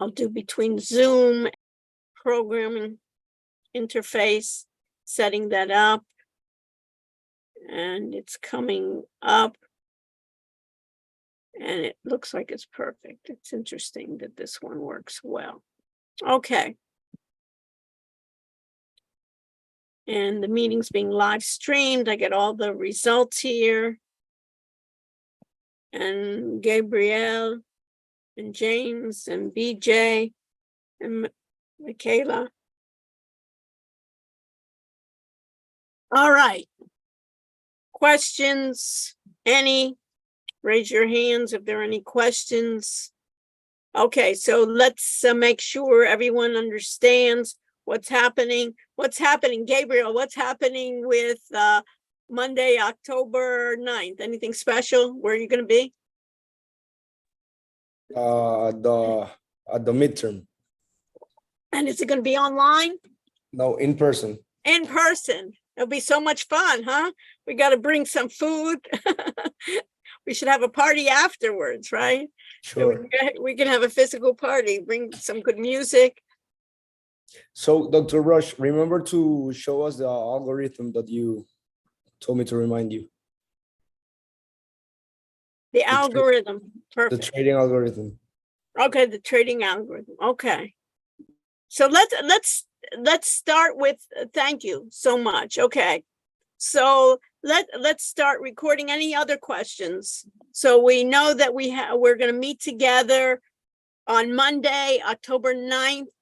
I'll do between Zoom programming interface, setting that up. And it's coming up. And it looks like it's perfect. It's interesting that this one works well. Okay. And the meeting's being live streamed. I get all the results here. And Gabrielle and James and BJ and Michaela. All right. Questions? Any? Raise your hands if there are any questions. Okay, so let's make sure everyone understands what's happening. What's happening, Gabriel? What's happening with Monday, October 9th? Anything special? Where are you going to be? At the midterm. And is it going to be online? No, in person. In person. It'll be so much fun, huh? We got to bring some food. We should have a party afterwards, right? Sure. So we can have a physical party, bring some good music. So, Dr. Rush, remember to show us the algorithm that you told me to remind you. The algorithm. Perfect. The trading algorithm. Okay, the trading algorithm. Okay. So let's start with thank you so much. Okay. So let's start recording. Any other questions? So we know that we're going to meet together on Monday, October 9th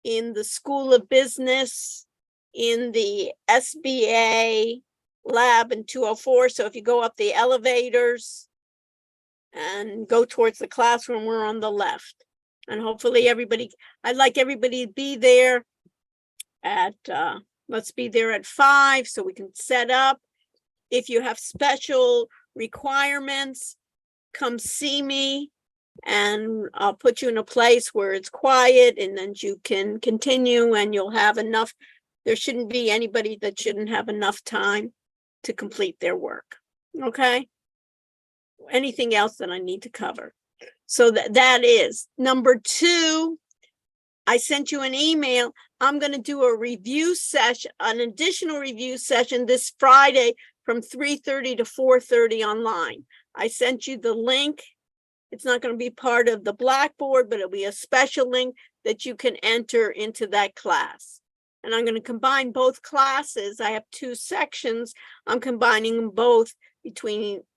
in the School of Business in the SBA lab in 204. So if you go up the elevators and go towards the classroom, we're on the left. And hopefully I'd like everybody to be there at, let's be there at 5 so we can set up. If you have special requirements, come see me and I'll put you in a place where it's quiet and then you can continue and you'll have enough. There shouldn't be anybody that shouldn't have enough time to complete their work. Okay? Anything else that I need to cover? So that is number 2. I sent you an email. I'm going to do a review session, an additional review session this Friday from 3:30 to 4:30 online. I sent you the link. It's not going to be part of the Blackboard, but it'll be a special link that you can enter into that class. And I'm going to combine both classes. I have 2 sections. I'm combining them both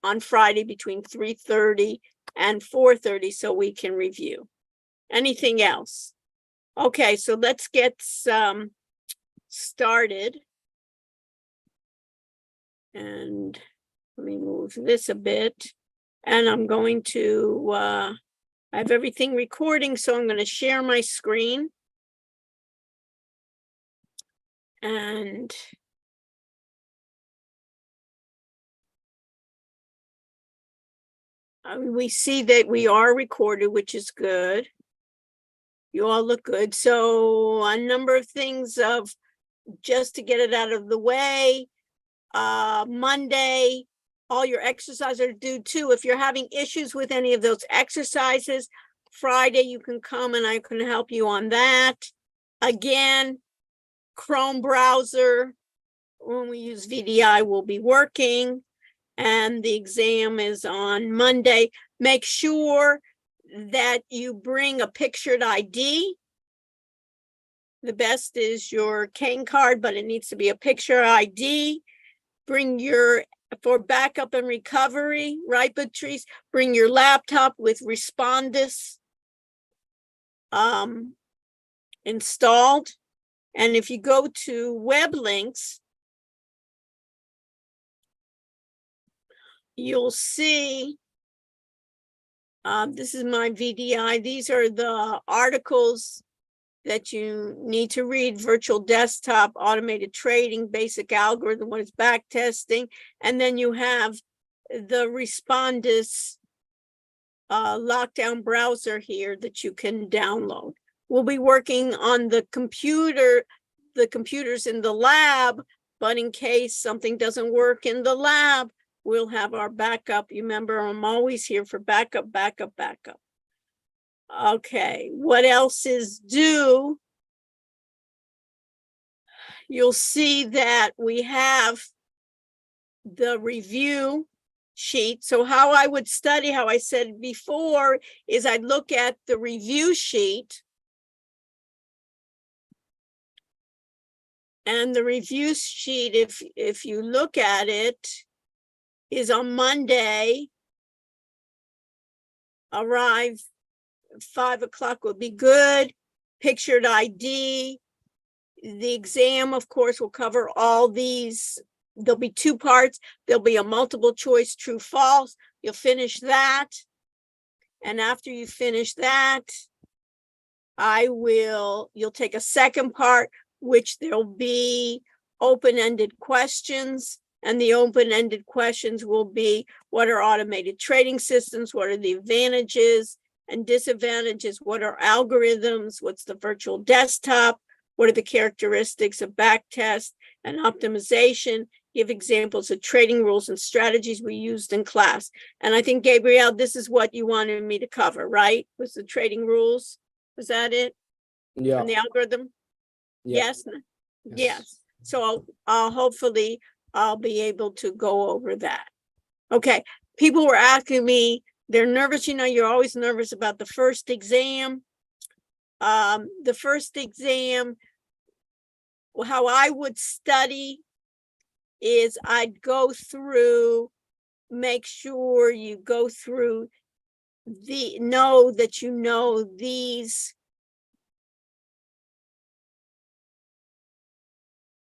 on Friday between 3:30 and 4:30 so we can review. Anything else? Okay, so let's get started. And let me move this a bit. And I'm going to, I have everything recording, so I'm going to share my screen. And we see that we are recorded, which is good. You all look good. So a number of things just to get it out of the way. Monday, all your exercises are due too. If you're having issues with any of those exercises, Friday you can come and I can help you on that. Again, Chrome browser, when we use VDI, will be working. And the exam is on Monday. Make sure that you bring a pictured ID. The best is your Kane card, but it needs to be a picture ID. Bring for backup and recovery, right, Patrice? Bring your laptop with Respondus installed. And if you go to web links, you'll see, this is my VDI. These are the articles that you need to read: virtual desktop, automated trading, basic algorithm, what is back testing. And then you have the Respondus lockdown browser here that you can download. We'll be working on the computers in the lab, but in case something doesn't work in the lab, we'll have our backup. You remember, I'm always here for backup. Okay, what else is due? You'll see that we have the review sheet. So how I would study, how I said before, is I'd look at the review sheet. And the review sheet, if you look at it, is on Monday. Arrive 5 o'clock would be good. Pictured ID. The exam, of course, will cover all these. There'll be 2 parts. There'll be a multiple choice true false. You'll finish that. And after you finish that, you'll take a second part, which there'll be open-ended questions. And the open-ended questions will be, what are automated trading systems? What are the advantages and disadvantages? What are algorithms? What's the virtual desktop? What are the characteristics of backtest and optimization? Give examples of trading rules and strategies we used in class. And I think, Gabrielle, this is what you wanted me to cover, right? Was the trading rules? Was that it? Yeah. From the algorithm? Yeah. Yes. Yes. So I'll hopefully I'll be able to go over that. Okay. People were asking me, they're nervous. You know, you're always nervous about the first exam. The first exam, how I would study is I'd go through, make sure you go through know that you know these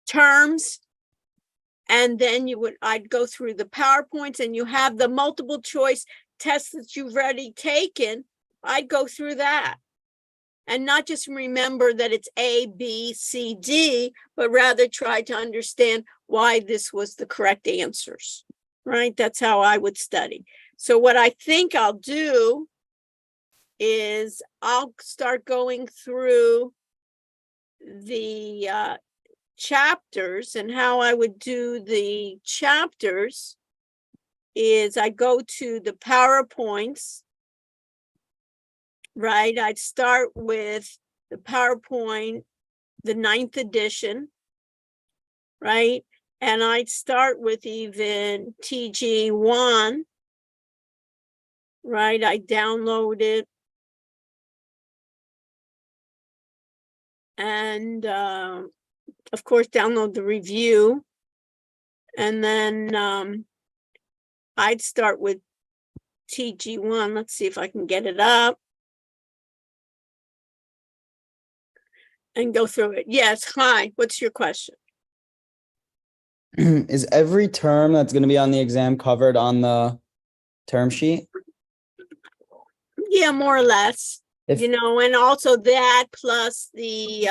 terms. And then I'd go through the PowerPoints, and you have the multiple choice tests that you've already taken. I'd go through that and not just remember that it's A, B, C, D, but rather try to understand why this was the correct answers, right? That's how I would study. So what I think I'll do is I'll start going through the chapters, and how I would do the chapters is I go to the PowerPoints, right? I'd start with the PowerPoint, the 9th edition, right? And I'd start with even TG1, right? I download it. And of course, download the review. And then I'd start with TG1. Let's see if I can get it up and go through it. Yes, hi, what's your question? Is every term that's going to be on the exam covered on the term sheet? Yeah, more or less. If You know, and also that plus the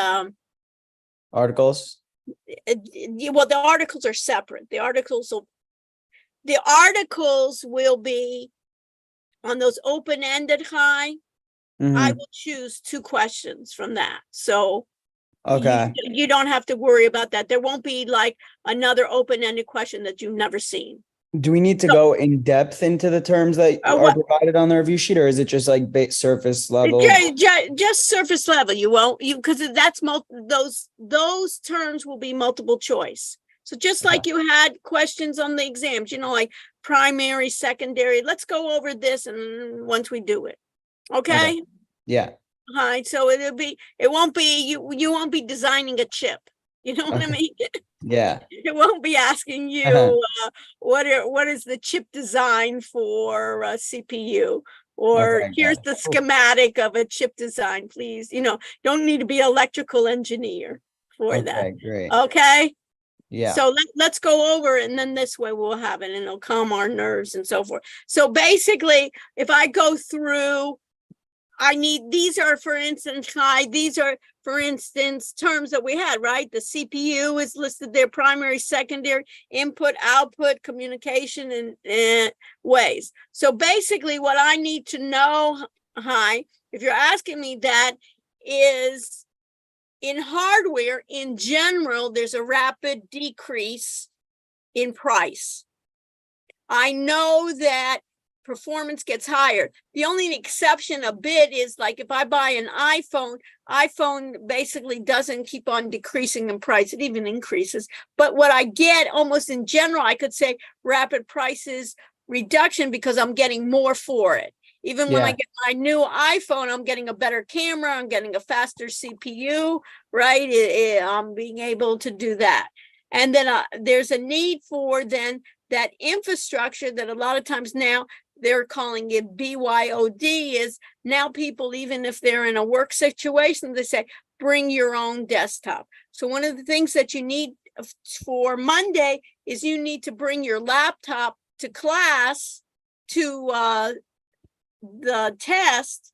articles? well, the articles are separate. The articles will be on those open-ended high. I will choose 2 questions from that. So Okay. you don't have to worry about that. There won't be like another open-ended question that you've never seen. Do we need to go in depth into the terms that are provided on the review sheet, or is it just like surface level? Just surface level. You won't, because that's those terms will be multiple choice. So just like you had questions on the exams, you know, like primary, secondary, let's go over this, and once we do it. Okay. Yeah. All right. So it won't be, you won't be designing a chip. You know what I mean? Yeah. It won't be asking you what is the chip design for a CPU, or here's the schematic of a chip design, please. You know, don't need to be an electrical engineer for that. Great. Okay. Yeah. So let's go over it, and then this way we'll have it, and it'll calm our nerves and so forth. So basically, if I go through, these are, for instance, these are, for instance, terms that we had, right? The CPU is listed there, primary, secondary, input, output, communication, and ways. So basically what I need to know, if you're asking me that, is in hardware, in general, there's a rapid decrease in price. I know that performance gets higher. The only exception a bit is like if I buy an iPhone basically doesn't keep on decreasing in price. It even increases. But what I get almost in general, I could say rapid prices reduction because I'm getting more for it. Even when I get my new iPhone, I'm getting a better camera, I'm getting a faster CPU, right? I'm being able to do that. And then there's a need for then that infrastructure that a lot of times now they're calling it BYOD, is now people, even if they're in a work situation, they say, bring your own desktop. So one of the things that you need for Monday is you need to bring your laptop to class, to the test,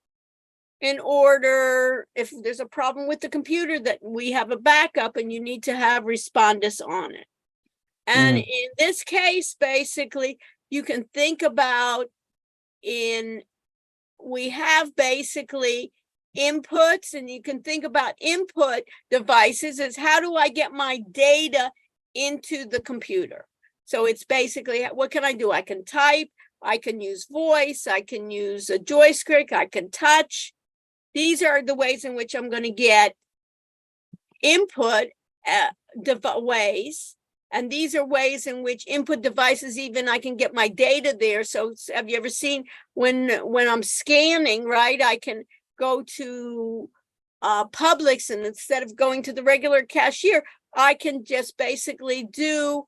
in order, if there's a problem with the computer, that we have a backup and you need to have Respondus on it. And in this case, basically, you can think about we have basically inputs, and you can think about input devices as how do I get my data into the computer? So it's basically, what can I do? I can type, I can use voice, I can use a joystick, I can touch. These are the ways in which I'm going to get input ways. And these are ways in which input devices, even I can get my data there. So have you ever seen when I'm scanning, right? I can go to Publix, and instead of going to the regular cashier, I can just basically do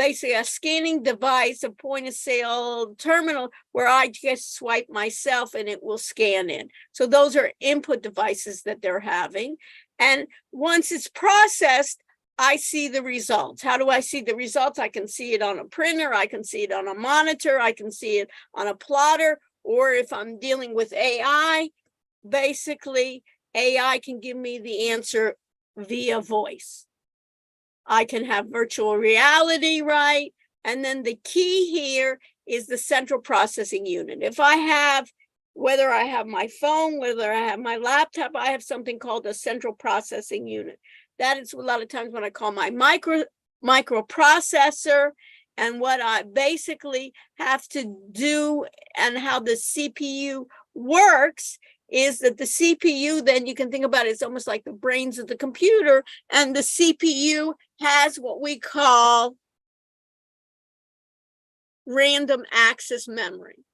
a scanning device, a point of sale terminal where I just swipe myself and it will scan in. So those are input devices that they're having. And once it's processed, I see the results. How do I see the results? I can see it on a printer, I can see it on a monitor, I can see it on a plotter, or if I'm dealing with AI, basically AI can give me the answer via voice. I can have virtual reality, right? And then the key here is the central processing unit. If I have, whether I have my phone, whether I have my laptop, I have something called a central processing unit. That is a lot of times what I call my microprocessor. And what I basically have to do, and how the CPU works, is that the CPU, then you can think about it, it's almost like the brains of the computer, and the CPU has what we call random access memory.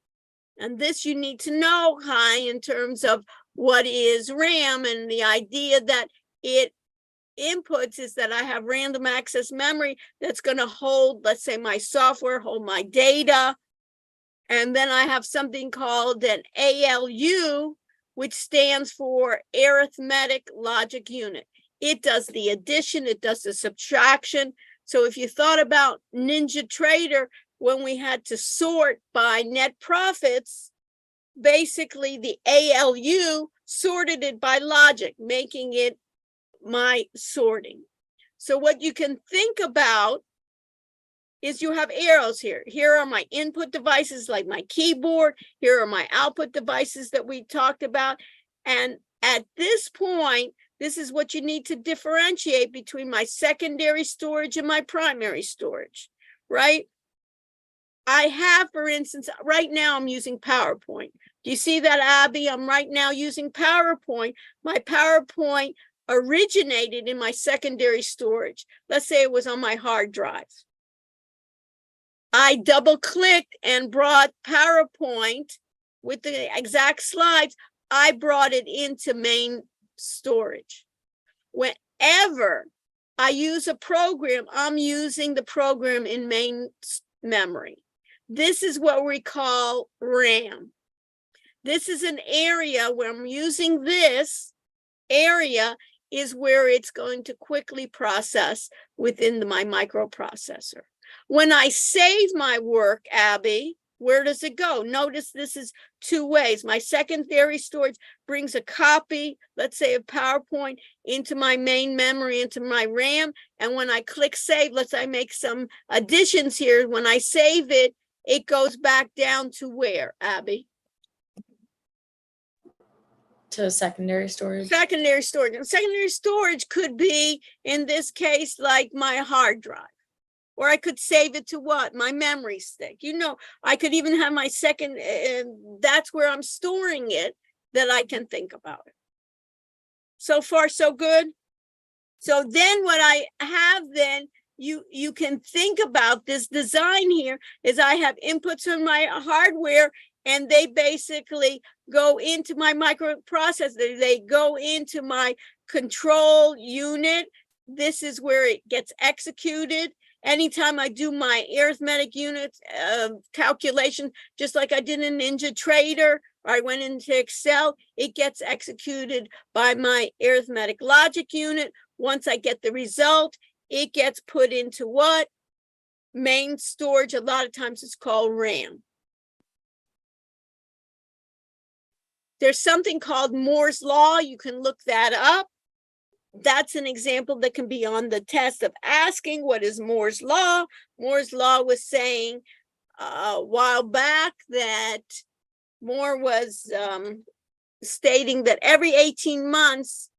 And this you need to know, Hi, in terms of what is RAM, and the idea that it inputs is that I have random access memory that's going to hold, let's say, my software, hold my data. And then I have something called an ALU, which stands for arithmetic logic unit. It does the addition, it does the subtraction. So if you thought about Ninja Trader, when we had to sort by net profits, basically the ALU sorted it by logic, making it my sorting. So what you can think about is you have arrows here. Here are my input devices like my keyboard. Here are my output devices that we talked about. And at this point, this is what you need to differentiate between my secondary storage and my primary storage, right? I have, for instance, right now I'm using PowerPoint. Do you see that, Abby? I'm right now using PowerPoint. My PowerPoint originated in my secondary storage. Let's say it was on my hard drive. I double-clicked and brought PowerPoint with the exact slides. I brought it into main storage. Whenever I use a program, I'm using the program in main memory. This is what we call RAM. This is an area where I'm using this area is where it's going to quickly process within my microprocessor. When I save my work, Abby, where does it go? Notice this is two ways. My secondary storage brings a copy, let's say of PowerPoint, into my main memory, into my RAM. And when I click save, let's say I make some additions here. When I save it, it goes back down to where, Abby? To secondary storage. Secondary storage. And secondary storage could be, in this case, like my hard drive. Or I could save it to what? My memory stick. You know, I could even have my second, that's where I'm storing it, that I can think about it. So far, so good. So then what I have then, you can think about this design here is I have inputs on my hardware and they basically go into my microprocessor. They go into my control unit. This is where it gets executed. Anytime I do my arithmetic unit calculation, just like I did in NinjaTrader, or I went into Excel, it gets executed by my arithmetic logic unit. Once I get the result, it gets put into what? Main storage. A lot of times it's called RAM. There's something called Moore's Law. You can look that up. That's an example that can be on the test of asking what is Moore's Law. Moore's Law was saying a while back that Moore was stating that every 18 months,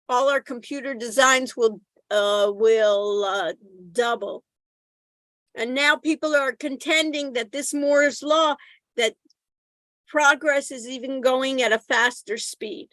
all our computer designs will double. And now people are contending that this Moore's Law, that progress is even going at a faster speed.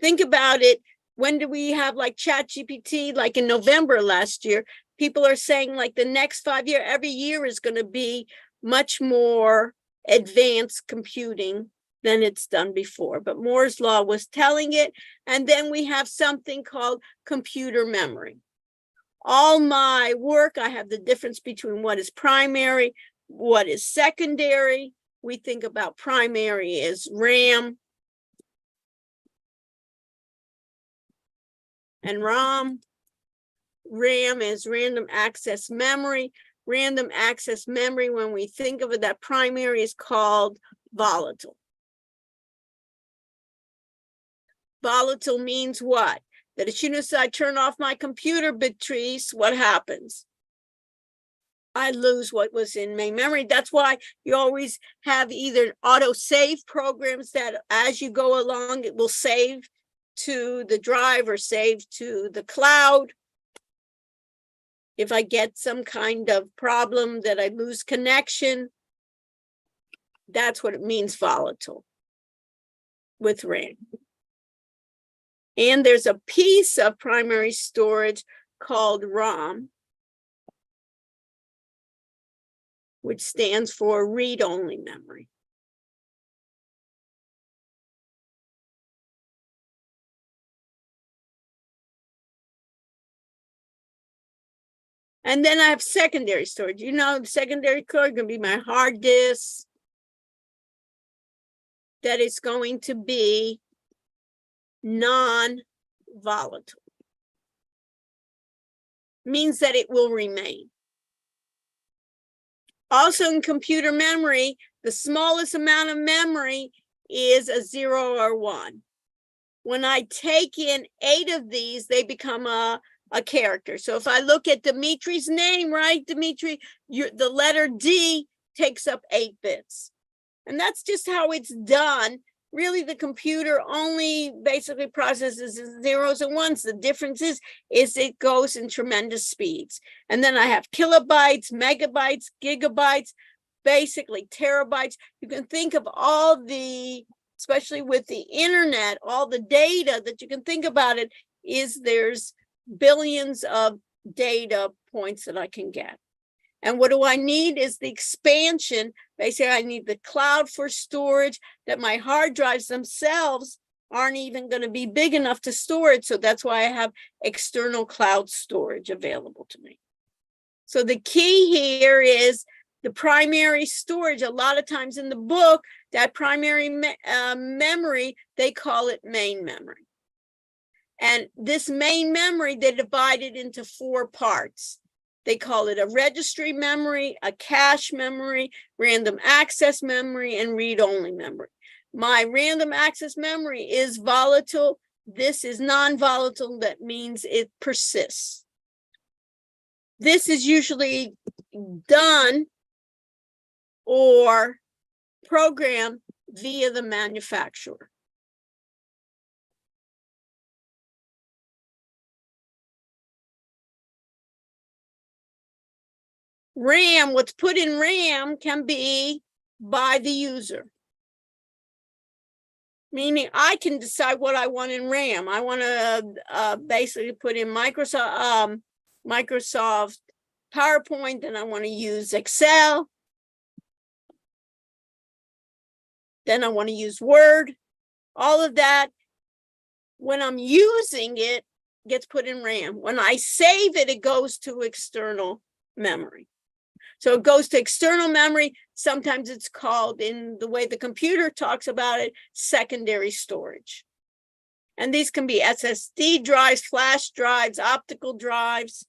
Think about it. When do we have like ChatGPT? Like in November last year, people are saying like the next 5 years, every year is going to be much more advanced computing than it's done before. But Moore's Law was telling it. And then we have something called computer memory. All my work, I have the difference between what is primary, what is secondary. We think about primary as RAM and ROM. RAM is random access memory. Random access memory, when we think of it, that primary is called volatile. Volatile means what? That as soon as I turn off my computer, Beatrice, what happens? I lose what was in main memory. That's why you always have either auto save programs that as you go along, it will save to the drive or save to the cloud. If I get some kind of problem that I lose connection, that's what it means, volatile, with RAM. And there's a piece of primary storage called ROM, which stands for read-only memory. And then I have secondary storage. You know, the secondary storage can be my hard disk. That is going to be non-volatile. Means that it will remain. Also in computer memory, the smallest amount of memory is a 0 or 1. When I take in 8 of these, they become a character. So if I look at Dimitri's name, right, Dimitri, the letter D takes up 8 bits. And that's just how it's done. Really, the computer only basically processes zeros and ones. The difference is it goes in tremendous speeds. And then I have kilobytes, megabytes, gigabytes, basically terabytes. You can think of all the, especially with the internet, all the data that you can think about it is there's billions of data points that I can get. And what do I need is the expansion. Basically, I need the cloud for storage, that my hard drives themselves aren't even going to be big enough to store it. So that's why I have external cloud storage available to me. So the key here is the primary storage. A lot of times in the book, that primary memory, they call it main memory. And this main memory, they divide it into 4 parts. They call it a registry memory, a cache memory, random access memory, and read-only memory. My random access memory is volatile. This is non-volatile. That means it persists. This is usually done or programmed via the manufacturer. RAM, what's put in RAM can be by the user. Meaning I can decide what I want in RAM. I want to basically put in Microsoft PowerPoint, and I want to use Excel. Then I want to use Word. All of that, when I'm using it, gets put in RAM. When I save it, it goes to external memory. So it goes to external memory. Sometimes it's called, in the way the computer talks about it, secondary storage. And these can be SSD drives, flash drives, optical drives.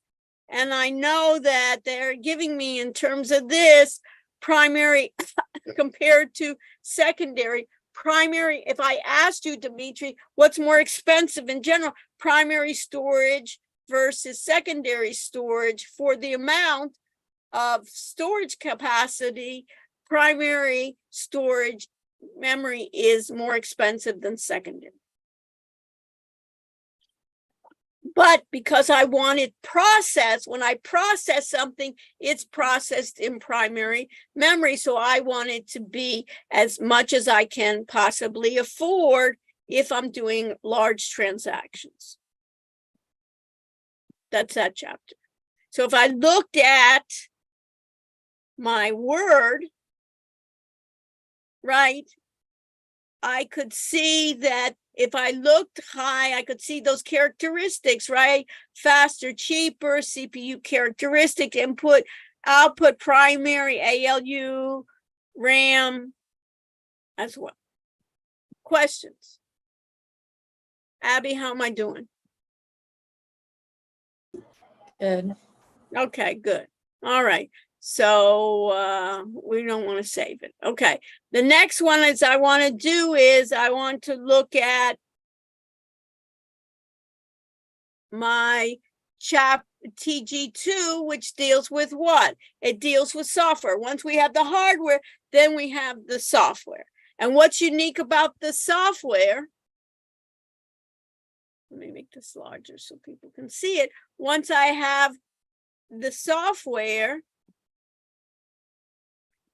And I know that they're giving me, in terms of this, primary compared to secondary. Primary, if I asked you, Dimitri, what's more expensive in general, primary storage versus secondary storage, for the amount of storage capacity, primary storage memory is more expensive than secondary. But because I want it processed, when I process something, it's processed in primary memory. So I want it to be as much as I can possibly afford if I'm doing large transactions. That's that chapter. So if I looked at my Word, right, I could see that if I looked high, I could see those characteristics, right? Faster, cheaper, CPU characteristic, input, output, primary, ALU, RAM as well. Questions? Abby, how am I doing? Good. Okay, good. All right. So we don't want to save it. Okay. The next one is I want to do is I want to look at my chapter TG2, which deals with what? It deals with software. Once we have the hardware, then we have the software. And what's unique about the software? Let me make this larger so people can see it. Once I have the software,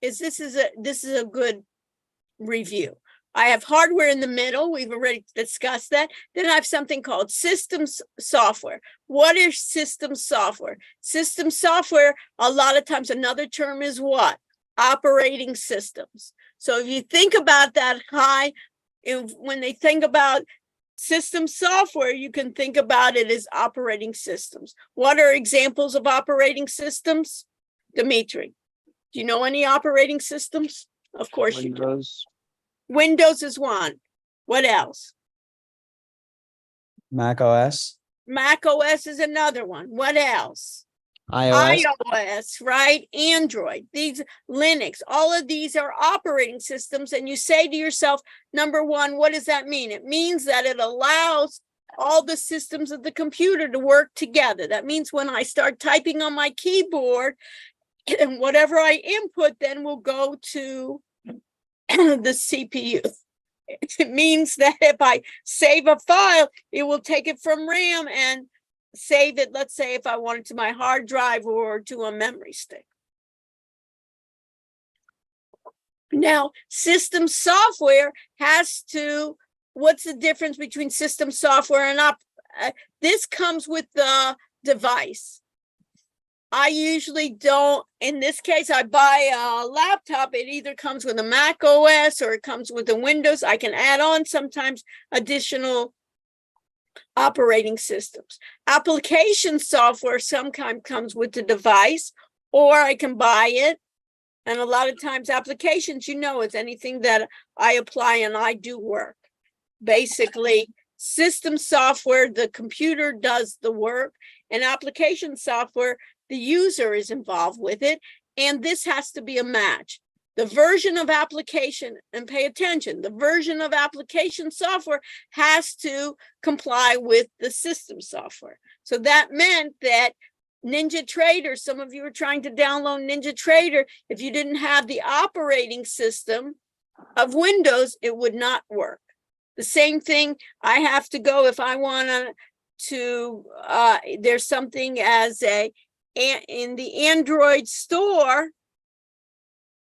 this is a good review. I have hardware in the middle. We've already discussed that. Then I have something called systems software. What is systems software? System software, a lot of times another term is what? Operating systems. So if you think about that when they think about system software, you can think about it as operating systems. What are examples of operating systems? Dimitri, do you know any operating systems? Of course you do. Windows is one. What else? Mac OS. Mac OS is another one. What else? iOS. iOS, right? Android, these Linux, all of these are operating systems. And you say to yourself, number one, what does that mean? It means that it allows all the systems of the computer to work together. That means when I start typing on my keyboard, and whatever I input then will go to the CPU. It means that if I save a file, it will take it from RAM and save it, let's say if I want it to my hard drive or to a memory stick. Now, system software what's the difference between system software and this comes with the device. I usually don't, in this case, I buy a laptop. It either comes with a Mac OS or it comes with a Windows. I can add on sometimes additional operating systems. Application software sometimes comes with the device, or I can buy it. And a lot of times applications, it's anything that I apply and I do work. Basically, system software, the computer does the work, and application software, the user is involved with it, and this has to be a match. The version of application, and pay attention, the version of application software has to comply with the system software. So that meant that NinjaTrader, some of you are trying to download NinjaTrader, if you didn't have the operating system of Windows, it would not work. The same thing, I have to go if I want to there's something as a in the Android store,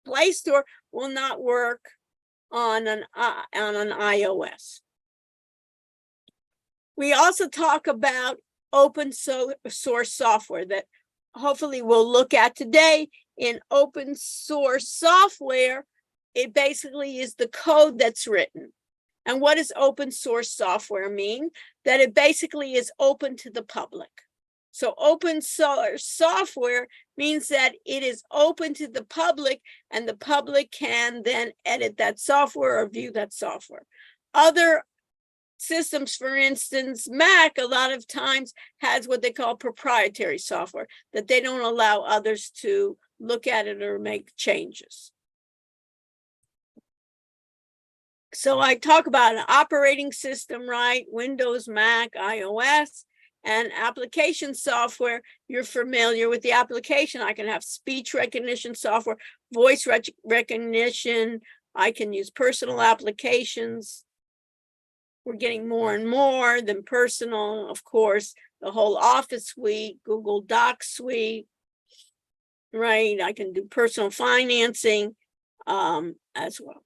Play Store, will not work on an iOS. We also talk about open source software that hopefully we'll look at today. In open source software, it basically is the code that's written. And what does open source software mean? That it basically is open to the public. So open source software means that it is open to the public, and the public can then edit that software or view that software. Other systems, for instance, Mac, a lot of times has what they call proprietary software, that they don't allow others to look at it or make changes. So I talk about an operating system, right? Windows, Mac, iOS, and application software. You're familiar with the application. I can have speech recognition software, voice recognition. I can use personal applications. We're getting more and more than personal, of course, the whole Office suite, Google Docs suite, right? I can do personal financing as well.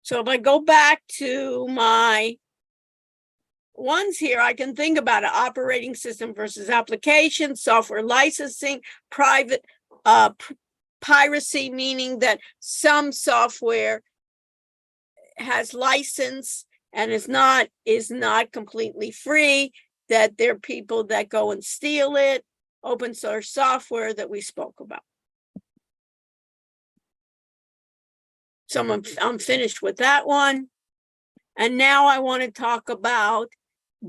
So if I go back to my ones here, I can think about an operating system versus application, software licensing, private piracy, meaning that some software has license and is not completely free, that there are people that go and steal it, open source software that we spoke about. So I'm finished with that one. And now I want to talk about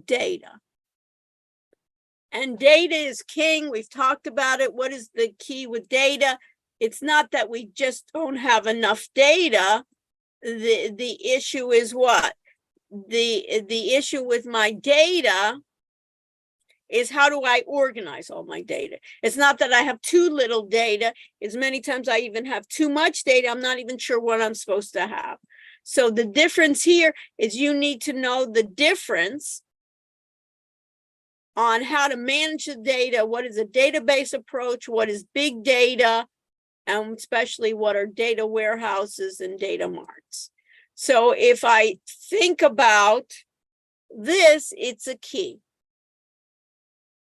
data. And data is king. We've talked about it. What is the key with data? It's not that we just don't have enough data. The issue is what? The issue with my data is how do I organize all my data? It's not that I have too little data. It's many times I even have too much data. I'm not even sure what I'm supposed to have. So the difference here is you need to know the difference on how to manage the data. What is a database approach? What is big data? And especially what are data warehouses and data marts? So if I think about this, it's a key.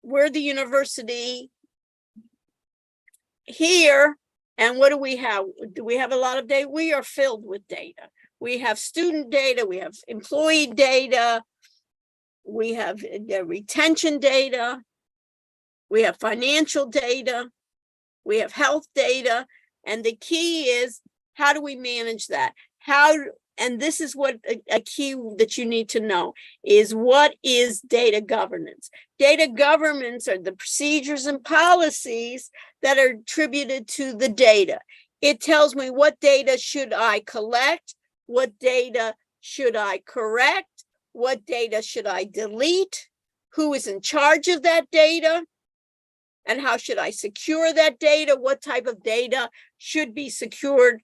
We're the university here, and what do we have? Do we have a lot of data? We are filled with data. We have student data, we have employee data, we have retention data, we have financial data, we have health data, and the key is how do we manage that? And this is what a key that you need to know is what is data governance? Data governance are the procedures and policies that are attributed to the data. It tells me what data should I collect, what data should I correct, what data should I delete, who is in charge of that data, and how should I secure that data, what type of data should be secured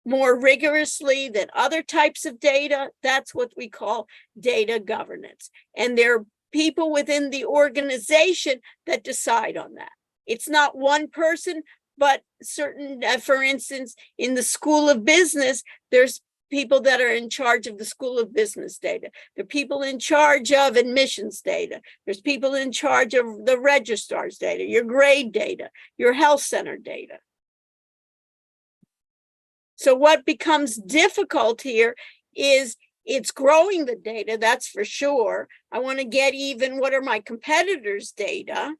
more rigorously than other types of data. That's what we call data governance. And there are people within the organization that decide on that. It's not one person, but certain, for instance, in the School of Business, there's people that are in charge of the School of Business data. There are people in charge of admissions data. There's people in charge of the registrar's data, your grade data, your health center data. So what becomes difficult here is it's growing the data, that's for sure. I want to get even what are my competitors' data.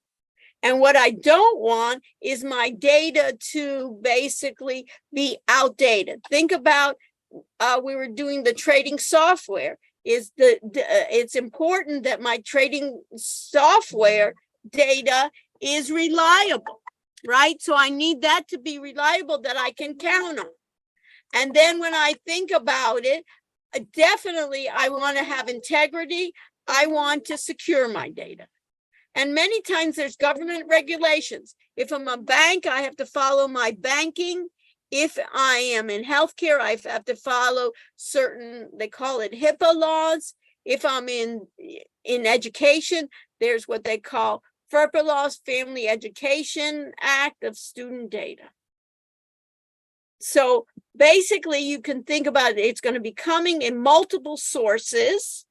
And what I don't want is my data to basically be outdated. Think about, we were doing the trading software. It's important that my trading software data is reliable, right? So I need that to be reliable that I can count on. And then when I think about it, definitely I want to have integrity. I want to secure my data. And many times there's government regulations. If I'm a bank, I have to follow my banking. If I am in healthcare, I have to follow certain, they call it HIPAA laws. If I'm in education, there's what they call FERPA laws, Family Education Act of student data. So basically you can think about it, it's going to be coming in multiple sources.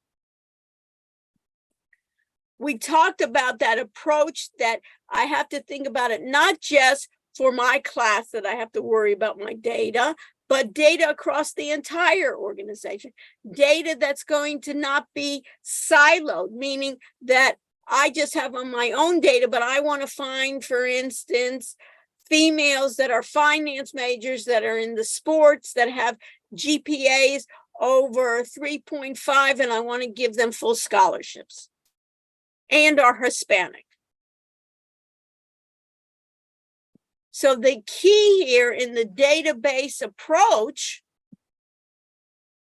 We talked about that approach that I have to think about it, not just for my class that I have to worry about my data, but data across the entire organization, data that's going to not be siloed, meaning that I just have on my own data, but I want to find, for instance, females that are finance majors that are in the sports that have GPAs over 3.5, and I want to give them full scholarships and are Hispanic. So the key here in the database approach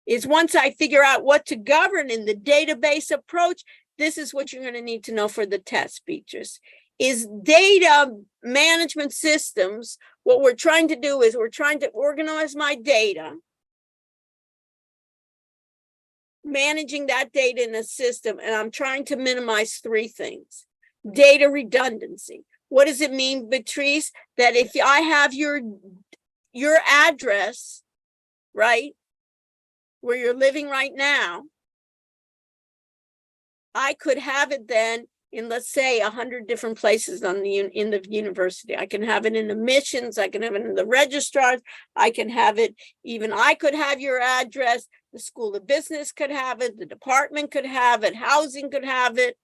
is once I figure out what to govern in the database approach, this is what you're going to need to know for the test features. Is data management systems, what we're trying to do is we're trying to organize my data, managing that data in a system, and I'm trying to minimize three things. Data redundancy. What does it mean, Patrice? That if I have your address, right, where you're living right now, I could have it then in, let's say, 100 different places in the university. I can have it in admissions, I can have it in the registrars, I can have it, even I could have your address, the School of Business could have it, the department could have it, housing could have it.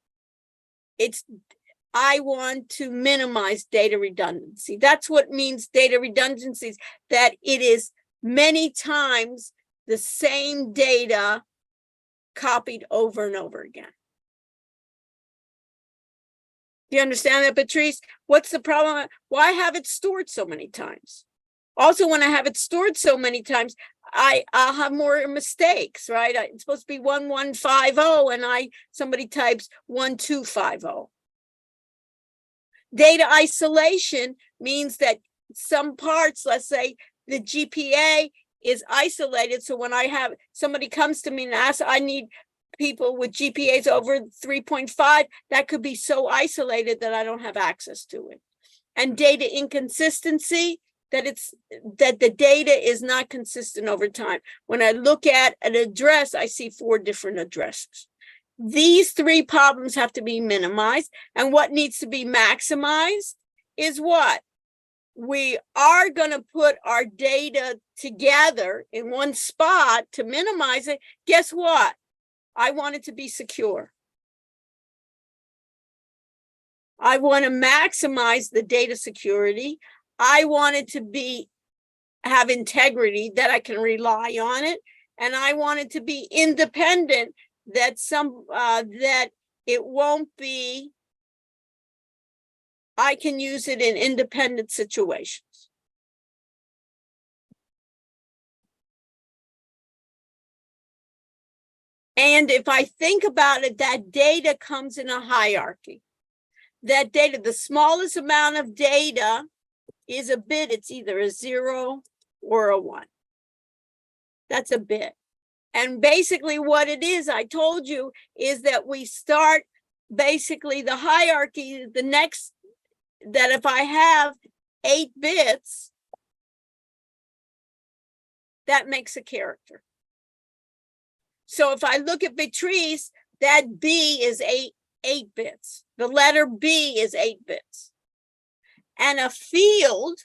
I want to minimize data redundancy. That's what means data redundancies, that it is many times the same data copied over and over again. Do you understand that, Patrice? What's the problem? Why have it stored so many times? Also, when I have it stored so many times, I'll have more mistakes, right? It's supposed to be 1150 and somebody types 1250. Data isolation means that some parts, let's say the GPA is isolated. So when I have somebody comes to me and asks, I need people with GPAs over 3.5, that could be so isolated that I don't have access to it. And data inconsistency, that the data is not consistent over time. When I look at an address, I see 4 different addresses. These 3 problems have to be minimized. And what needs to be maximized is what? We are going to put our data together in one spot to minimize it. Guess what? I want it to be secure. I want to maximize the data security. I want it to have integrity, that I can rely on it. And I want it to be independent, that that it won't be, I can use it in independent situations. And if I think about it, that data comes in a hierarchy. That data, the smallest amount of data is a bit. It's either a 0 or a 1. That's a bit. And basically what it is, I told you, is that we start basically the hierarchy, the next, that if I have 8 bits, that makes a character. So if I look at Patrice, that B is 8 bits. The letter B is 8 bits. And a field,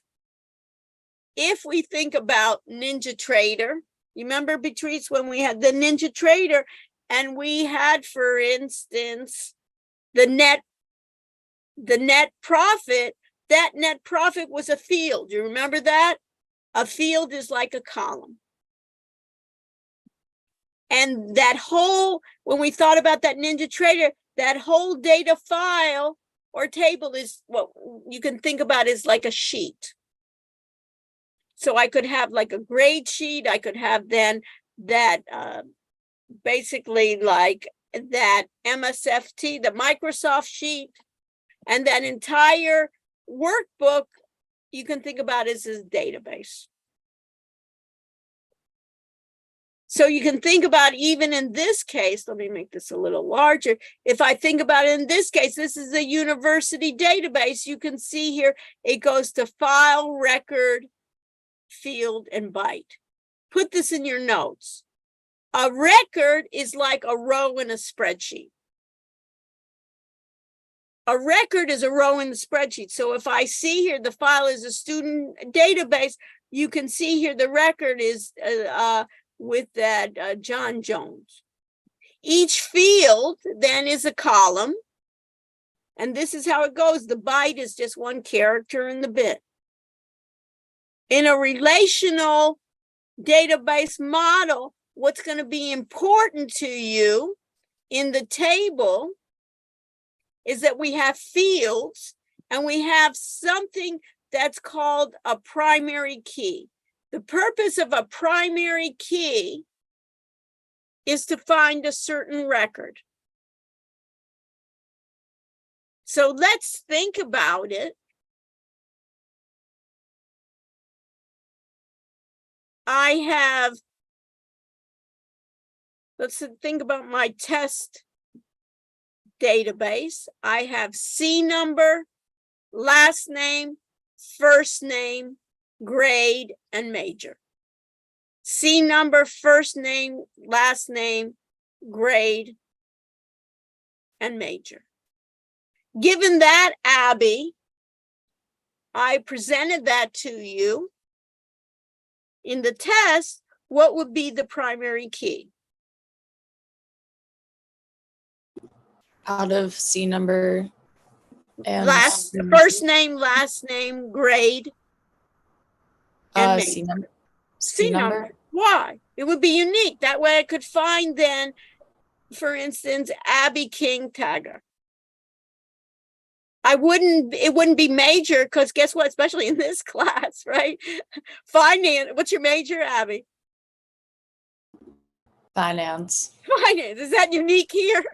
if we think about NinjaTrader, you remember, Patrice, when we had the NinjaTrader and we had, for instance, the net profit, that net profit was a field. You remember that? A field is like a column. And that whole, when we thought about that NinjaTrader, that whole data file or table is what you can think about as like a sheet. So I could have like a grade sheet. I could have then that basically like that MSFT, the Microsoft sheet, and that entire workbook you can think about as a database. So you can think about, even in this case, let me make this a little larger. If I think about it in this case, this is a university database. You can see here, it goes to file, record, field, and byte. Put this in your notes. A record is like a row in a spreadsheet. A record is a row in the spreadsheet. So if I see here, the file is a student database, you can see here the record is with that John Jones. Each field then is a column. And this is how it goes. The byte is just one character in the bit. In a relational database model, what's going to be important to you in the table is that we have fields and we have something that's called a primary key. The purpose of a primary key is to find a certain record. So let's think about it. Let's think about my test database. I have C number, last name, first name, grade, and major. C number, first name, last name, grade, and major. Given that, Abby, I presented that to you. In the test, what would be the primary key? Out of C number and First name, last name, grade, and C major. number. C number. Why? It would be unique. That way I could find then, for instance, Abby King Tagger. It wouldn't be major, because guess what? Especially in this class, right? Finance. What's your major, Abby? Finance. Finance. Is that unique here?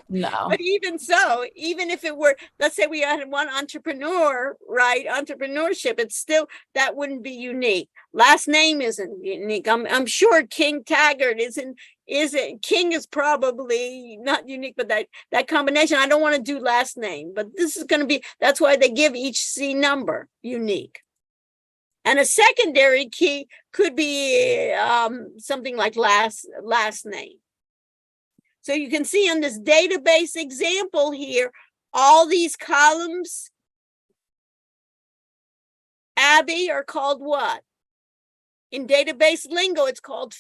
No. But even so, even if it were, let's say we had one entrepreneur, right? Entrepreneurship, it's still, that wouldn't be unique. Last name isn't unique. I'm sure King Taggart isn't. King is probably not unique, but that combination, I don't want to do last name, but this is going to be, that's why they give each C number unique. And a secondary key could be something like last name. So you can see on this database example here, all these columns, Abby, are called what? In database lingo, it's called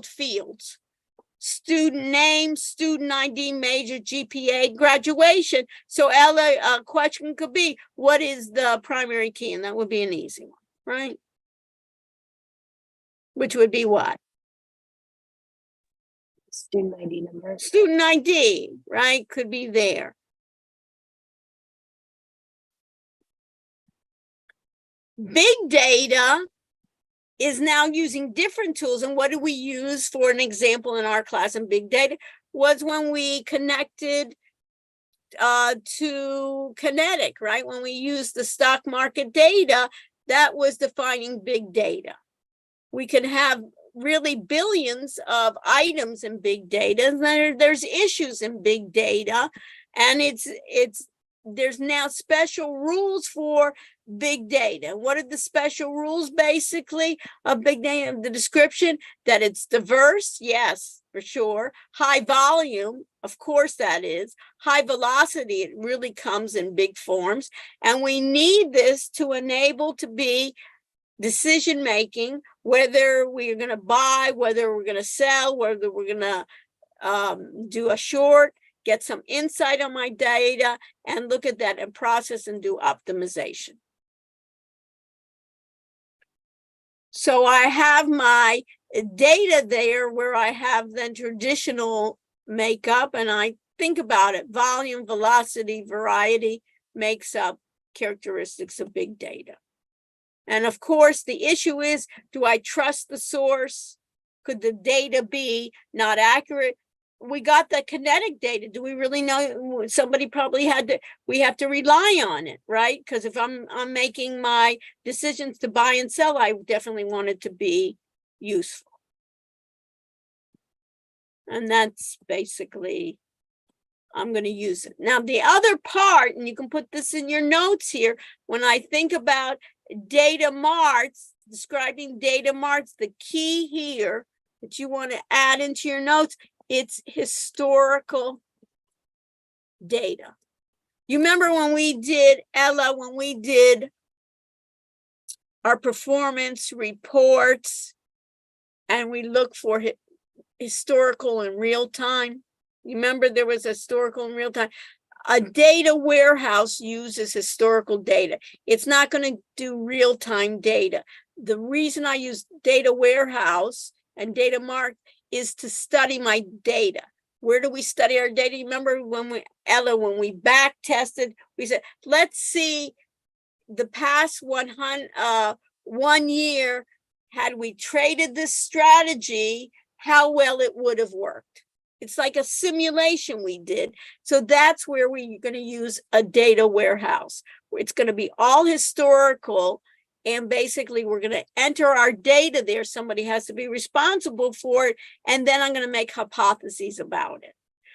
fields. Student name, student ID, major, GPA, graduation. So Ella, a question could be, what is the primary key? And that would be an easy one, right? Which would be what? Student ID number. Student ID, right? Could be there. Big data is now using different tools. And what do we use for an example in our class in big data was when we connected to Kinetic, right? When we used the stock market data, that was defining big data. We can have really billions of items in big data. And there's issues in big data, and there's now special rules for big data. What are the special rules basically of big data? The description that it's diverse, yes, for sure. High volume, of course that is. High velocity, it really comes in big forms. And we need this to enable to be decision making, whether we're going to buy, whether we're going to sell, whether we're going to do a short, get some insight on my data, and look at that and process and do optimization. So I have my data there where I have then traditional makeup, and I think about it. Volume, velocity, variety makes up characteristics of big data. And of course, the issue is, do I trust the source? Could the data be not accurate? We got the Kinetic data. Do we really know? Somebody probably we have to rely on it, right? Because if I'm making my decisions to buy and sell, I definitely want it to be useful. And that's basically, I'm going to use it. Now, the other part, and you can put this in your notes here, when I think about data marts, describing data marts, the key here that you want to add into your notes, it's historical data. You remember when we did, Ella, when we did our performance reports and we look for historical in real time? You remember there was historical in real time? A data warehouse uses historical data. It's not going to do real-time data. The reason I use data warehouse and data mart is to study my data. Where do we study our data? You remember when we, Ella, when we back tested, we said, let's see the past 1 year, had we traded this strategy, how well it would have worked. It's like a simulation we did. So that's where we're going to use a data warehouse. It's going to be all historical. And basically, we're going to enter our data there. Somebody has to be responsible for it. And then I'm going to make hypotheses about it.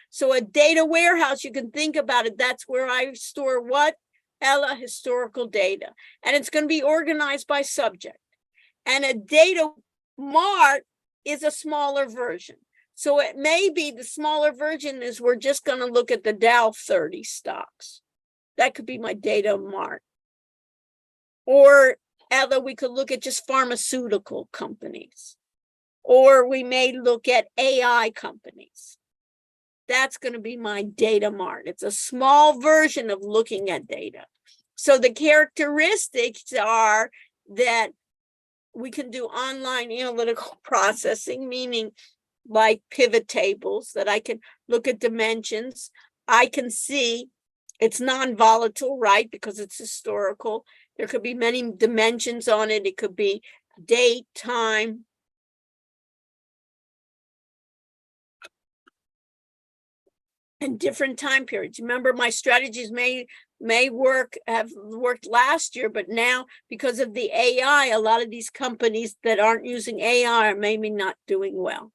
So a data warehouse, you can think about it. That's where I store what? Ella, historical data. And it's going to be organized by subject. And a data mart is a smaller version. So it may be the smaller version is we're just going to look at the Dow 30 stocks. That could be my data mart. Or Ella, we could look at just pharmaceutical companies. Or we may look at AI companies. That's going to be my data mart. It's a small version of looking at data. So the characteristics are that we can do online analytical processing, meaning like pivot tables that I can look at dimensions. I can see it's non-volatile, right? Because it's historical. There could be many dimensions on it. It could be date, time. And different time periods. Remember, my strategies may have worked last year, but now because of the AI, a lot of these companies that aren't using AI are maybe not doing well.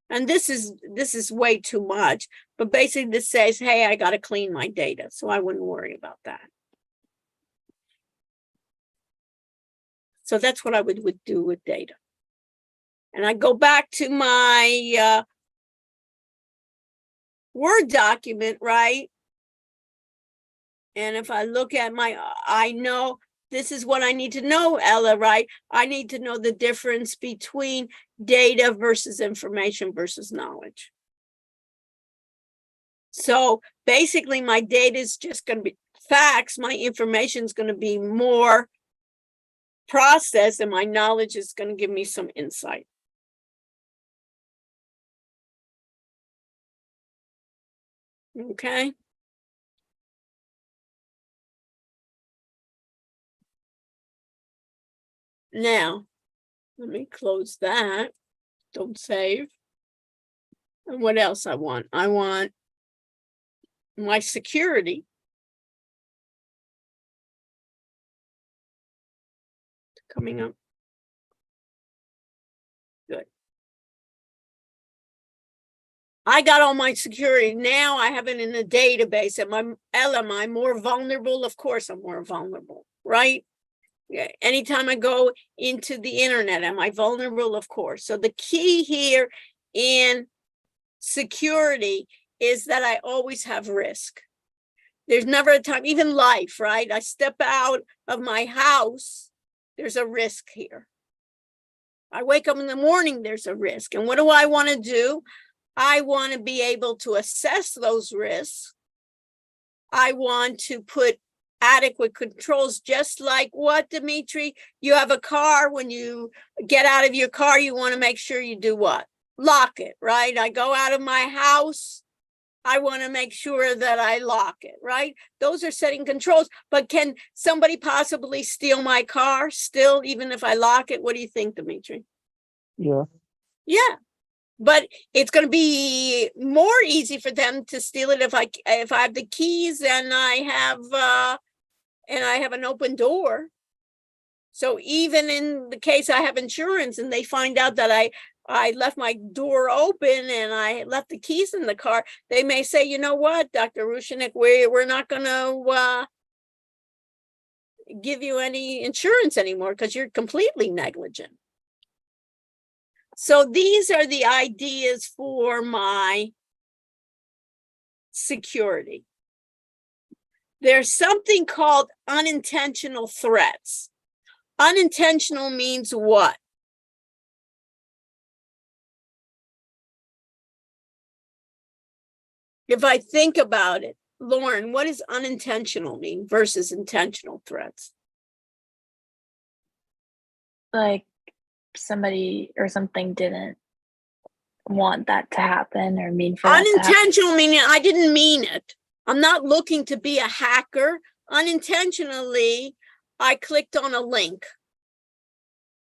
And this is way too much, but basically this says, hey, I got to clean my data, so I wouldn't worry about that. So that's what I would do with data. And I go back to my Word document, right? And if I look at I know this is what I need to know, Ella, right? I need to know the difference between data versus information versus knowledge. So basically my data is just going to be facts. My information is going to be more processed and my knowledge is going to give me some insight. Okay. Now, let me close that. Don't save. And what else I want? I want my security. Coming up. Good. I got all my security. Now I have it in a database. Am I more vulnerable? Of course I'm more vulnerable, right? Yeah. Anytime I go into the internet, am I vulnerable? Of course. So the key here in security is that I always have risk. There's never a time, even life, right? I step out of my house, there's a risk here. I wake up in the morning, there's a risk. And what do I want to do? I want to be able to assess those risks. I want to put adequate controls, just like what, Dimitri? You have a car. When you get out of your car, you want to make sure you do what? Lock it, right? I go out of my house. I want to make sure that I lock it, right? Those are setting controls. But can somebody possibly steal my car still, even if I lock it? What do you think, Dimitri? Yeah. Yeah. But it's going to be more easy for them to steal it if I have the keys and I have an open door. So even in the case I have insurance and they find out that I left my door open and I left the keys in the car, they may say, you know what, Dr. Rushanek, we're not going to give you any insurance anymore because you're completely negligent. So these are the ideas for my security. There's something called unintentional threats. Unintentional means what? If I think about it, Lauren, what does unintentional mean versus intentional threats? Like somebody or something didn't want that to happen or mean for that to happen. Unintentional meaning I didn't mean it. I'm not looking to be a hacker. Unintentionally, I clicked on a link,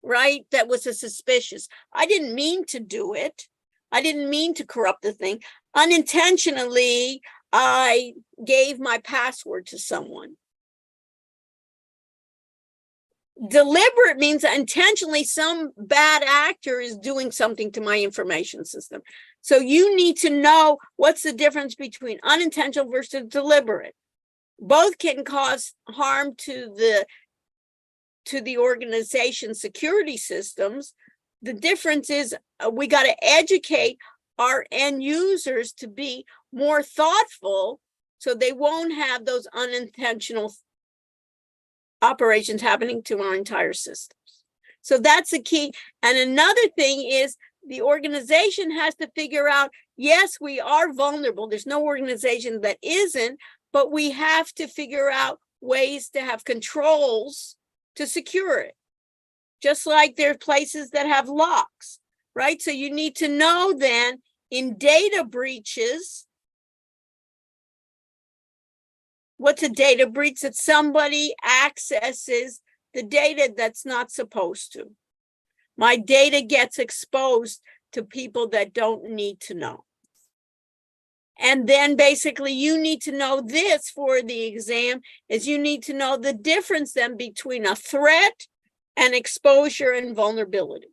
right? That was a suspicious. I didn't mean to do it. I didn't mean to corrupt the thing. Unintentionally, I gave my password to someone. Deliberate means intentionally some bad actor is doing something to my information system. So you need to know what's the difference between unintentional versus deliberate. Both can cause harm to the organization security systems. The difference is we got to educate our end users to be more thoughtful so they won't have those unintentional operations happening to our entire systems. So that's the key. And another thing is the organization has to figure out, yes, we are vulnerable. There's no organization that isn't, but we have to figure out ways to have controls to secure it. Just like there are places that have locks, right? So you need to know then in data breaches, what's a data breach? That somebody accesses the data that's not supposed to. My data gets exposed to people that don't need to know. And then basically you need to know this for the exam is you need to know the difference then between a threat and exposure and vulnerability.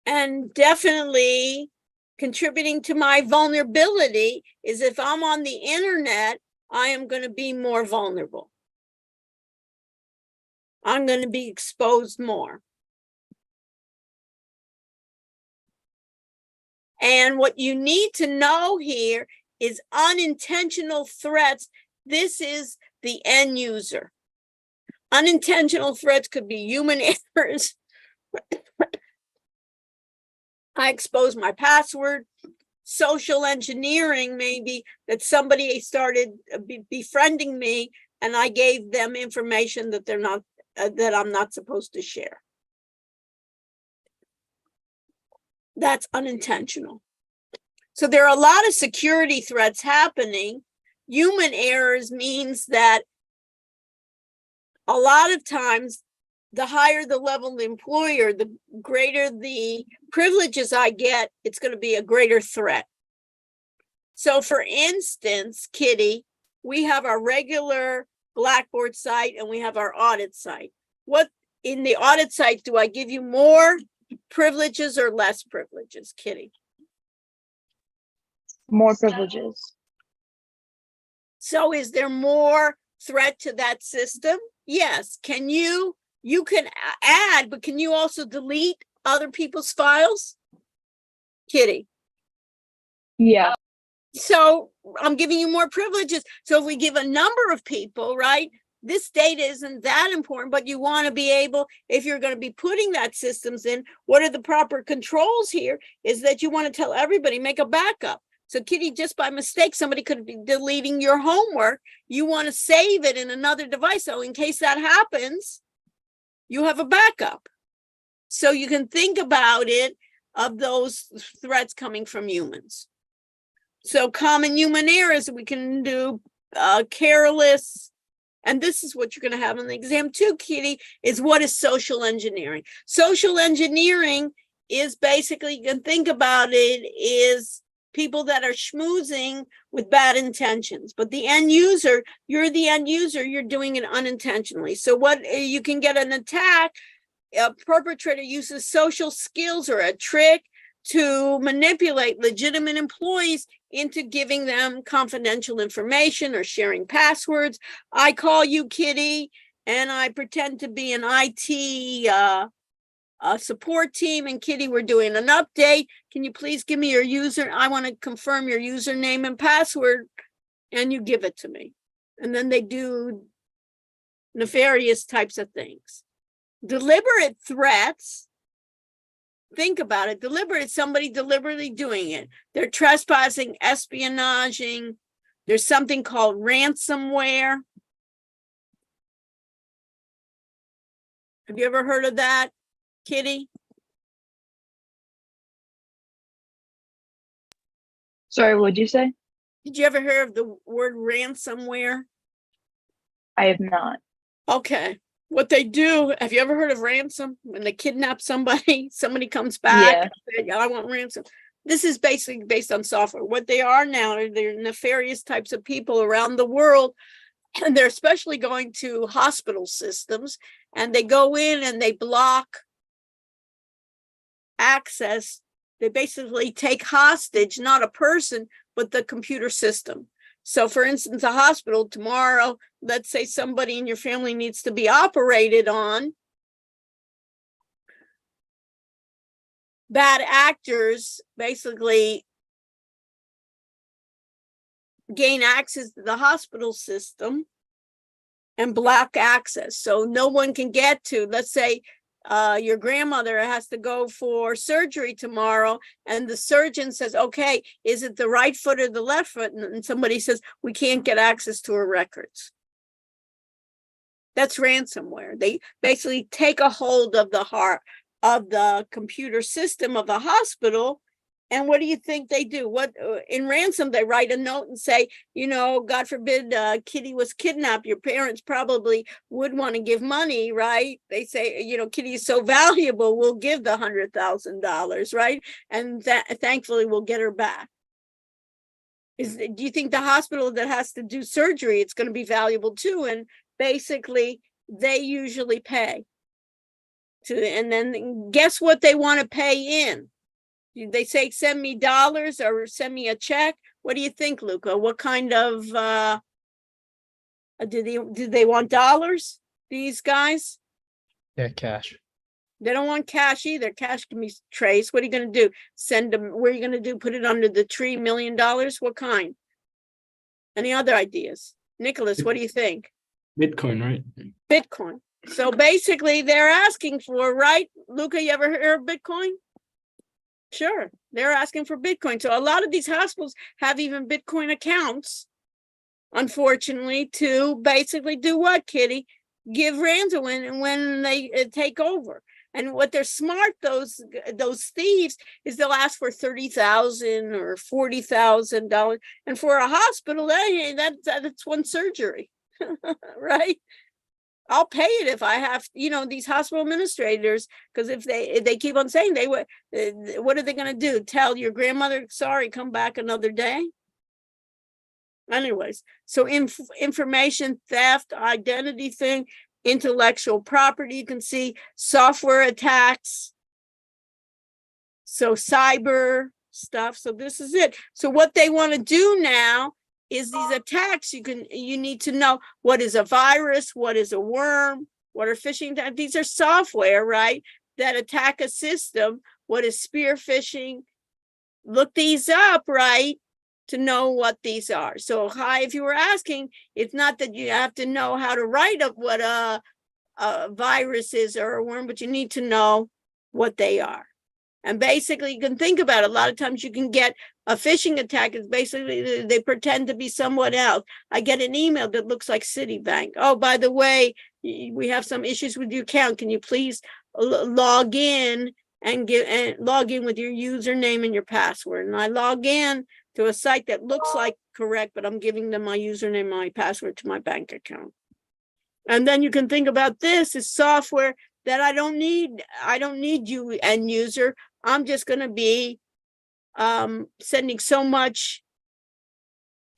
And definitely contributing to my vulnerability is if I'm on the internet, I am going to be more vulnerable. I'm going to be exposed more. And what you need to know here is unintentional threats. This is the end user. Unintentional threats could be human errors. I expose my password. Social engineering, maybe that somebody started befriending me and I gave them information that they're not, that I'm not supposed to share. That's unintentional. So there are a lot of security threats happening. Human errors means that a lot of times the higher the level of the employer, the greater the privileges I get, it's going to be a greater threat. So for instance, Kitty, we have our regular Blackboard site and we have our audit site. What in the audit site, do I give you more privileges or less privileges, Kitty? More privileges. So is there more threat to that system? Yes. Can you can add, but can you also delete other people's files? Kitty. Yeah. So I'm giving you more privileges. So if we give a number of people, right, this data isn't that important, but you want to be able, if you're going to be putting that systems in, what are the proper controls here is that you want to tell everybody, make a backup. So Kitty, just by mistake, somebody could be deleting your homework. You want to save it in another device. So in case that happens, you have a backup. So you can think about it of those threats coming from humans. So common human errors, we can do careless, and this is what you're going to have in the exam too, Kitty, is what is social engineering? Social engineering is basically, you can think about it, is people that are schmoozing with bad intentions. But the end user, you're the end user, you're doing it unintentionally. So what you can get an attack, a perpetrator uses social skills or a trick to manipulate legitimate employees into giving them confidential information or sharing passwords. I call you Kitty and I pretend to be an IT support team, and Kitty, we're doing an update. Can you please give me your user? I want to confirm your username and password, and you give it to me. And then they do nefarious types of things. Deliberate threats. Think about it. Deliberate, somebody deliberately doing it. They're trespassing, espionaging. There's something called ransomware. Have you ever heard of that, Kitty? Sorry, what'd you say? Did you ever hear of the word ransomware? I have not. Okay. What they do, have you ever heard of ransom? When they kidnap somebody, somebody comes back and says, I want ransom. This is basically based on software. What they are now, they're nefarious types of people around the world, and they're especially going to hospital systems, and they go in and they block access. They basically take hostage, not a person, but the computer system. So for instance, a hospital tomorrow, let's say somebody in your family needs to be operated on. Bad actors basically gain access to the hospital system and block access. So no one can get to, let's say, your grandmother has to go for surgery tomorrow, and the surgeon says, okay, is it the right foot or the left foot? And somebody says, we can't get access to her records. That's ransomware. They basically take a hold of the heart of the computer system of the hospital. And what do you think they do? What in ransom, they write a note and say, you know, God forbid Kitty was kidnapped. Your parents probably would want to give money, right? They say, you know, Kitty is so valuable, we'll give the $100,000, right? And thankfully we'll get her back. Do you think the hospital that has to do surgery, it's going to be valuable too? And basically they usually pay to, and then guess what they want to pay in? They say, send me dollars or send me a check. What do you think, Luca? What kind of, do they want dollars, these guys? Yeah, cash. They don't want cash either. Cash can be traced. What are you going to do? Send them, what are you going to do? Put it under the tree, $1 million? What kind? Any other ideas? Nicholas, what do you think? Bitcoin, right? Bitcoin. So basically they're asking for, right? Luca, you ever heard of Bitcoin? Sure, they're asking for Bitcoin. So a lot of these hospitals have even Bitcoin accounts, unfortunately, to basically do what, Kitty? Give ransom when they take over. And what they're smart, those thieves, is they'll ask for $30,000 or $40,000. And for a hospital, that's one surgery, right? I'll pay it if I have, you know, these hospital administrators, because if they keep on saying they would, what are they going to do? Tell your grandmother, sorry, come back another day? Anyways, so information theft, identity thing, intellectual property, you can see software attacks. So cyber stuff. So this is it. So what they want to do now is these attacks, you need to know what is a virus, what is a worm, what are phishing attacks. These are software, right, that attack a system. What is spear phishing? Look these up, right, to know what these are. So hi, if you were asking, it's not that you have to know how to write up what a virus is or a worm, but you need to know what they are. And basically, you can think about it. A lot of times you can get a phishing attack. Is basically they pretend to be someone else. I get an email that looks like Citibank. Oh, by the way, we have some issues with your account. Can you please log in and log in with your username and your password? And I log in to a site that looks like correct, but I'm giving them my username, my password to my bank account. And then you can think about this as software that I don't need you, end user. I'm just going to be sending so much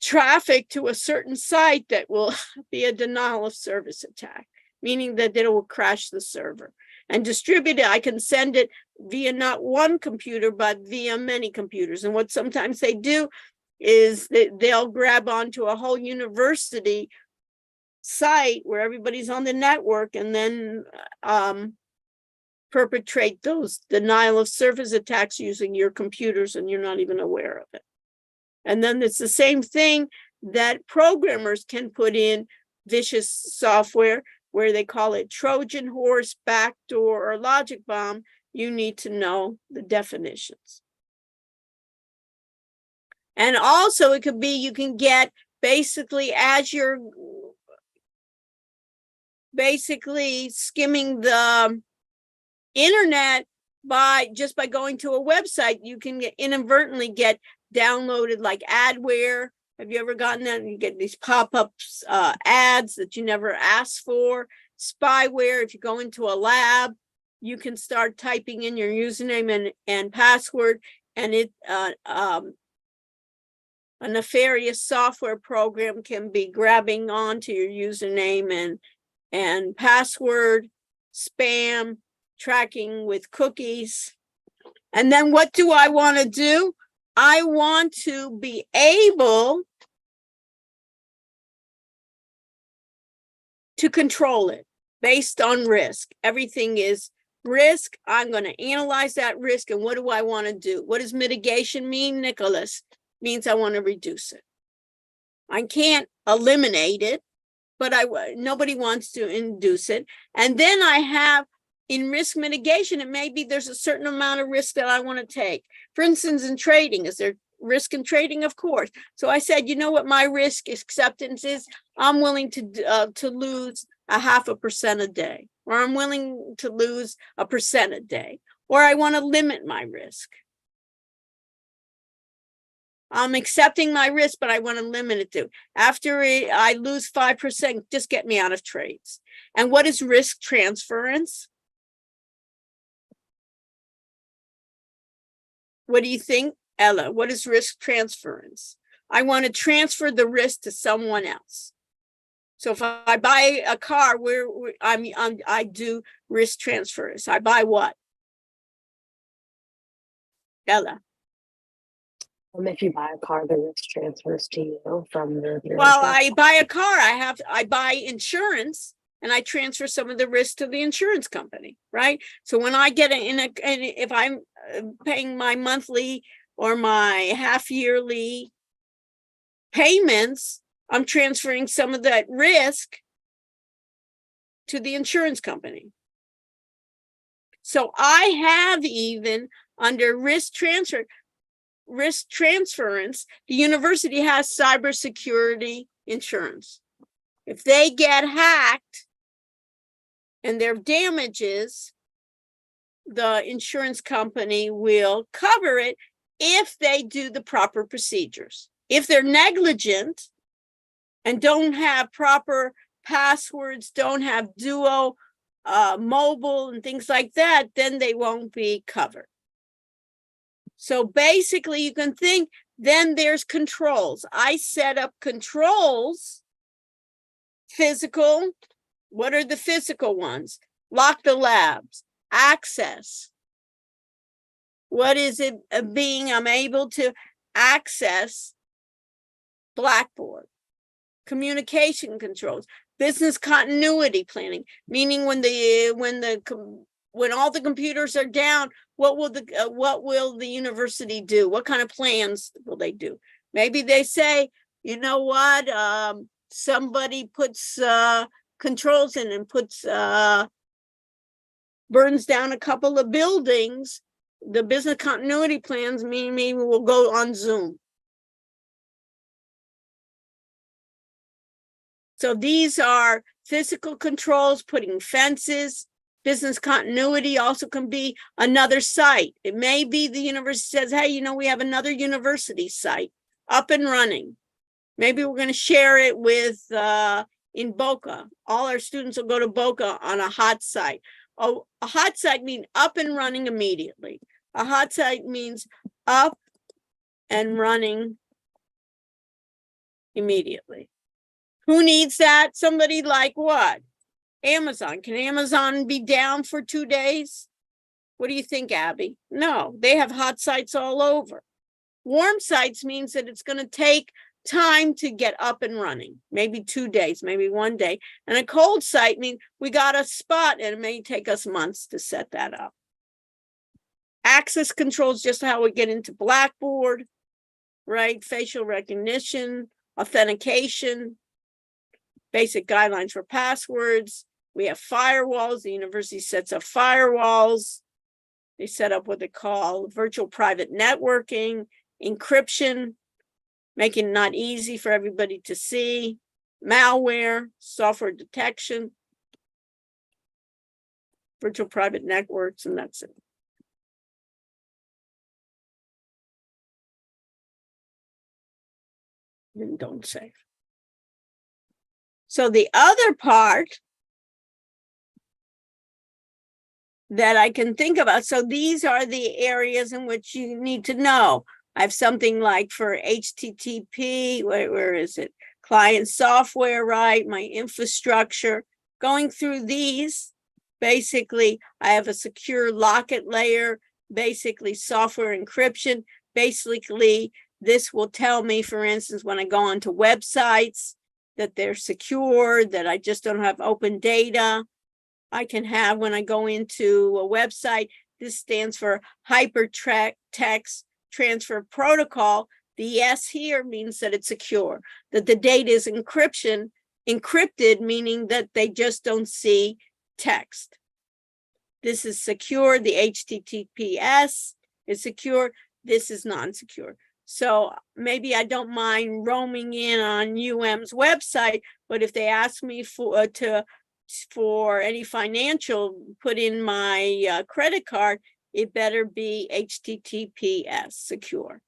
traffic to a certain site that will be a denial of service attack, meaning that it will crash the server. And distributed, I can send it via not one computer, but via many computers. And what sometimes they do is that they'll grab onto a whole university site where everybody's on the network and then perpetrate those denial of service attacks using your computers, and you're not even aware of it. And then it's the same thing that programmers can put in vicious software where they call it Trojan horse, backdoor, or logic bomb. You need to know the definitions. And also it could be, you can get basically as you're basically skimming the internet by going to a website, you can inadvertently get downloaded like adware. Have you ever gotten that? You get these pop-ups, ads that you never asked for. Spyware, if you go into a lab, you can start typing in your username and password, and a nefarious software program can be grabbing onto your username and password, spam, tracking with cookies. And then what do I want to do? I want to be able to control it based on risk. Everything is risk. I'm going to analyze that risk. And what do I want to do? What does mitigation mean, Nicholas? Means I want to reduce it. I can't eliminate it, but nobody wants to induce it. And then I have in risk mitigation, it may be there's a certain amount of risk that I want to take. For instance, in trading, is there risk in trading? Of course. So I said, you know what my risk acceptance is? I'm willing to lose 0.5% a day, or I'm willing to lose 1% a day, or I want to limit my risk. I'm accepting my risk, but I want to limit it to. After I lose 5%, just get me out of trades. And what is risk transference? What do you think, Ella? What is risk transference? I want to transfer the risk to someone else. So if I buy a car, I do risk transfers. I buy what? Ella. If you buy a car, the risk transfers to you from the. Well, I buy a car. I buy insurance, and I transfer some of the risk to the insurance company, right? So when I get if I'm paying my monthly or my half yearly payments, I'm transferring some of that risk to the insurance company. So I have even under risk transference, the university has cybersecurity insurance. If they get hacked and there are damages, the insurance company will cover it if they do the proper procedures. If they're negligent and don't have proper passwords, don't have duo mobile and things like that, then they won't be covered. So basically you can think, then there's controls. I set up controls, physical. What are the physical ones? Lock the labs, access. What is it being? I'm able to access Blackboard. Communication controls, business continuity planning, meaning when all the computers are down, what will the university do? What kind of plans will they do? Maybe they say, you know what, somebody puts controls in and burns down a couple of buildings. The business continuity plans mean maybe we'll go on Zoom. So these are physical controls, putting fences. Business continuity also can be another site. It may be the university says, hey, we have another university site up and running. Maybe we're going to share it with in Boca. All our students will go to Boca on a hot site. Oh, a hot site means up and running immediately. A hot site means up and running immediately. Who needs that? Somebody like what? Amazon. Can Amazon be down for 2 days? What do you think, Abby? No, they have hot sites all over. Warm sites means that it's going to take time to get up and running, maybe 2 days, maybe 1 day. And a cold site means we got a spot and it may take us months to set that up. Access control is just how we get into Blackboard, right? Facial recognition, authentication, basic guidelines for passwords. We have firewalls. The university sets up firewalls. They set up what they call virtual private networking, encryption, making it not easy for everybody to see, malware, software detection, virtual private networks, and that's it. And don't save. So the other part that I can think about, so these are the areas in which you need to know. I have something like for HTTP, where is it? Client software, right? My infrastructure. Going through these, basically, I have a secure locket layer, basically software encryption. Basically, this will tell me, for instance, when I go onto websites, that they're secure, that I just don't have open data. I can have, when I go into a website, this stands for Hypertext Transfer Protocol. The S here means that it's secure, that the data is encrypted, meaning that they just don't see text. This is secure. The HTTPS is secure. This is non-secure. So maybe I don't mind roaming in on UM's website, but if they ask me for any financial, put in my credit card, it better be HTTPS secure.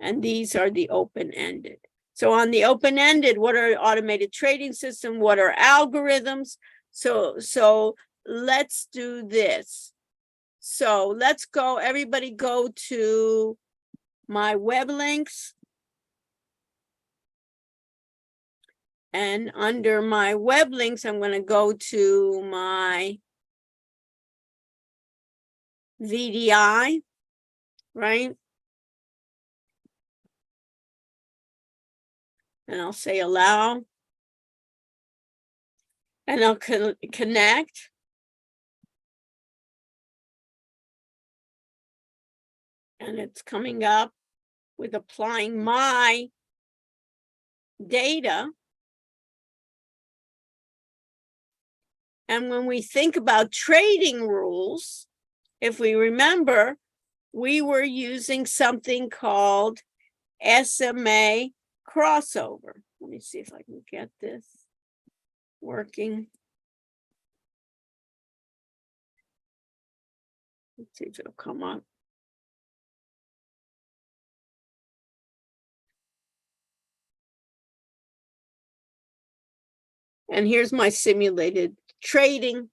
And these are the open-ended. So on the open-ended, what are automated trading system? What are algorithms? So let's do this. So let's go, everybody go to my web links. And under my web links, I'm going to go to my VDI, right? And I'll say allow. And I'll connect. And it's coming up with applying my data. And when we think about trading rules, if we remember, we were using something called SMA crossover. Let me see if I can get this working. Let's see if it'll come up. And here's my simulated trading.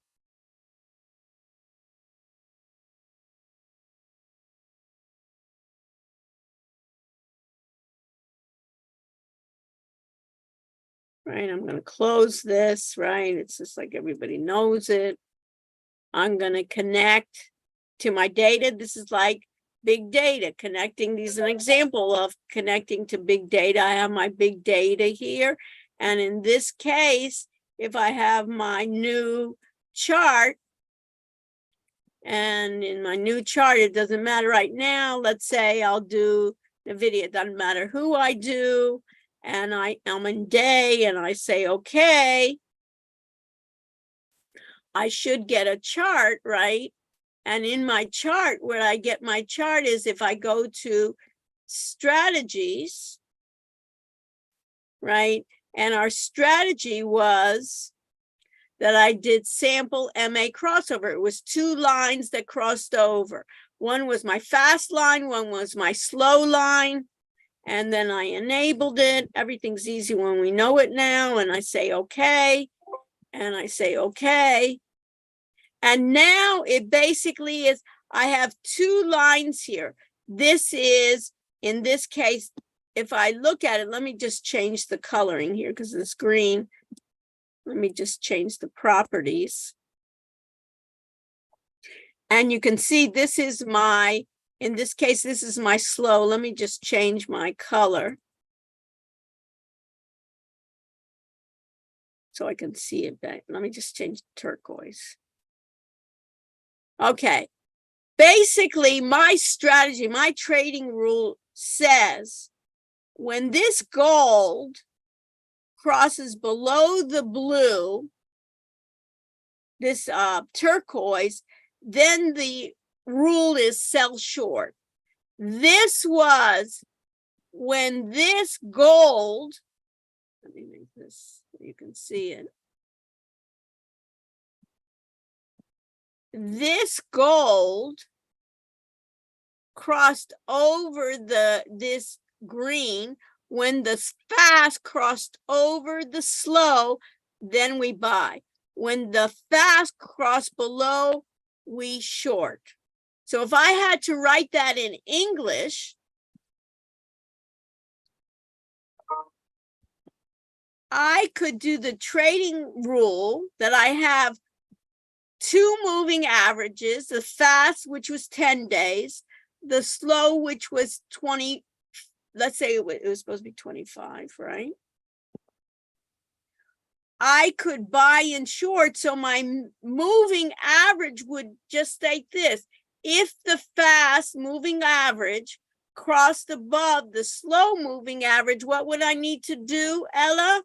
Right, I'm going to close this, right? It's just like everybody knows it. I'm going to connect to my data. This is like big data connecting. These is an example of connecting to big data. I have my big data here. And in this case, if I have my new chart, and in my new chart, it doesn't matter right now. Let's say I'll do the video. It doesn't matter who I do. And I'm in day and I say, okay, I should get a chart, right? And in my chart, where I get my chart is if I go to strategies, right? And our strategy was that I did sample MA crossover. It was 2 lines that crossed over. One was my fast line, one was my slow line. And then I enabled it. Everything's easy when we know it now. And I say, okay. And I say, okay. And now it basically is, I have two lines here. This is, in this case, if I look at it, let me just change the coloring here because it's green. Let me just change the properties. And you can see this is my, in this case, this is my slow. Let me just change my color so I can see it back. Let me just change turquoise. Okay. Basically, my strategy, my trading rule says when this gold crosses below the blue, this turquoise, then the rule is sell short. This was when this gold, let me make this so you can see it. This gold crossed over this green. When the fast crossed over the slow, then we buy. When the fast crossed below, we short. So if I had to write that in English, I could do the trading rule that I have two moving averages, the fast, which was 10 days, the slow, which was 20, let's say it was supposed to be 25, right? I could buy in short, so my moving average would just state this. If the fast moving average crossed above the slow moving average, what would I need to do, Ella?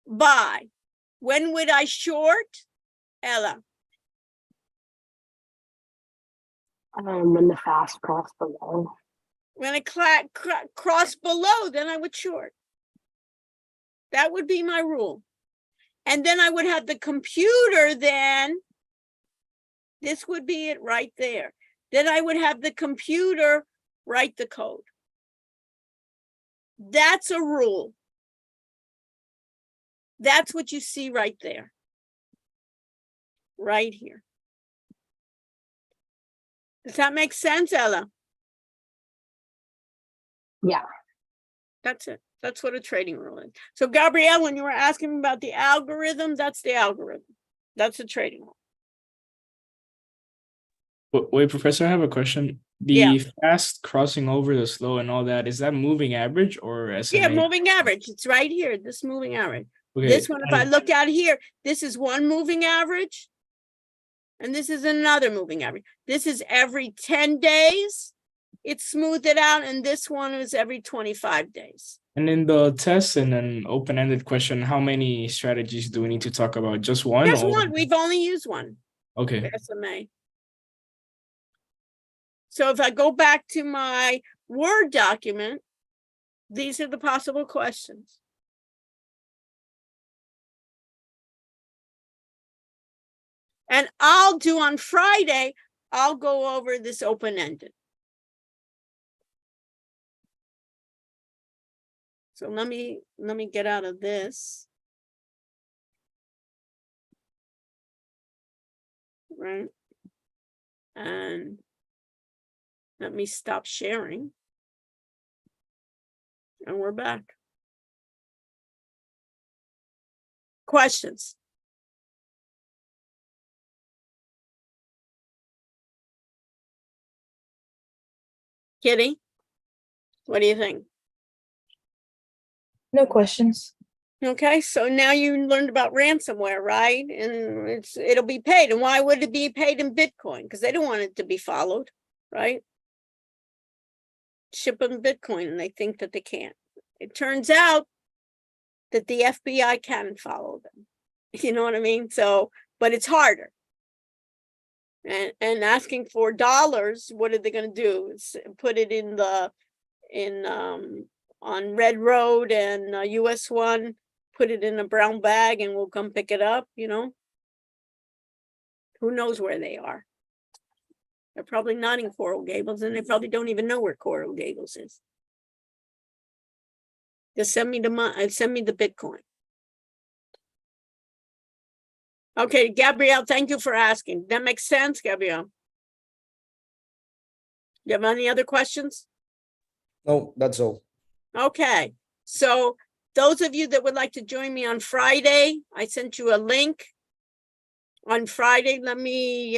Buy. When would I short, Ella? When the fast crossed below. When it crossed below, then I would short. That would be my rule. And then I would have the computer then, this would be it right there. Then I would have the computer write the code. That's a rule. That's what you see right there. Right here. Does that make sense, Ella? Yeah. That's it. That's what a trading rule is. So Gabrielle, when you were asking about the algorithm, that's the algorithm. That's a trading rule. Wait, Professor, I have a question. Yeah. The fast crossing over the slow and all that, is that moving average or SMA? Yeah, moving average. It's right here, this moving average. Okay, This one, if I look out here, this is one moving average. And this is another moving average. This is every 10 days. It's smoothed it out. And this one is every 25 days. And in the test and an open-ended question, how many strategies do we need to talk about? Just one? Just or- one. We've only used one. Okay. SMA. So if I go back to my Word document, these are the possible questions. And I'll do on Friday, I'll go over this open-ended. So let me get out of this. Right. And let me stop sharing. And we're back. Questions? Kitty, what do you think? No questions. Okay, so now you learned about ransomware, right? And it'll be paid. And why would it be paid in Bitcoin? Because they don't want it to be followed, right? Ship them Bitcoin and they think that they can't. It turns out that the FBI can follow them. You know what I mean? So, but it's harder. And asking for dollars, what are they going to do? Put it in on Red Road and US 1, put it in a brown bag and we'll come pick it up, you know? Who knows where they are? They're probably not in Coral Gables and they probably don't even know where Coral Gables is. Just send me the Bitcoin. Okay, Gabrielle, thank you for asking. That makes sense, Gabrielle? You have any other questions? No, that's all. Okay, so those of you that would like to join me on Friday, I sent you a link. On Friday, let me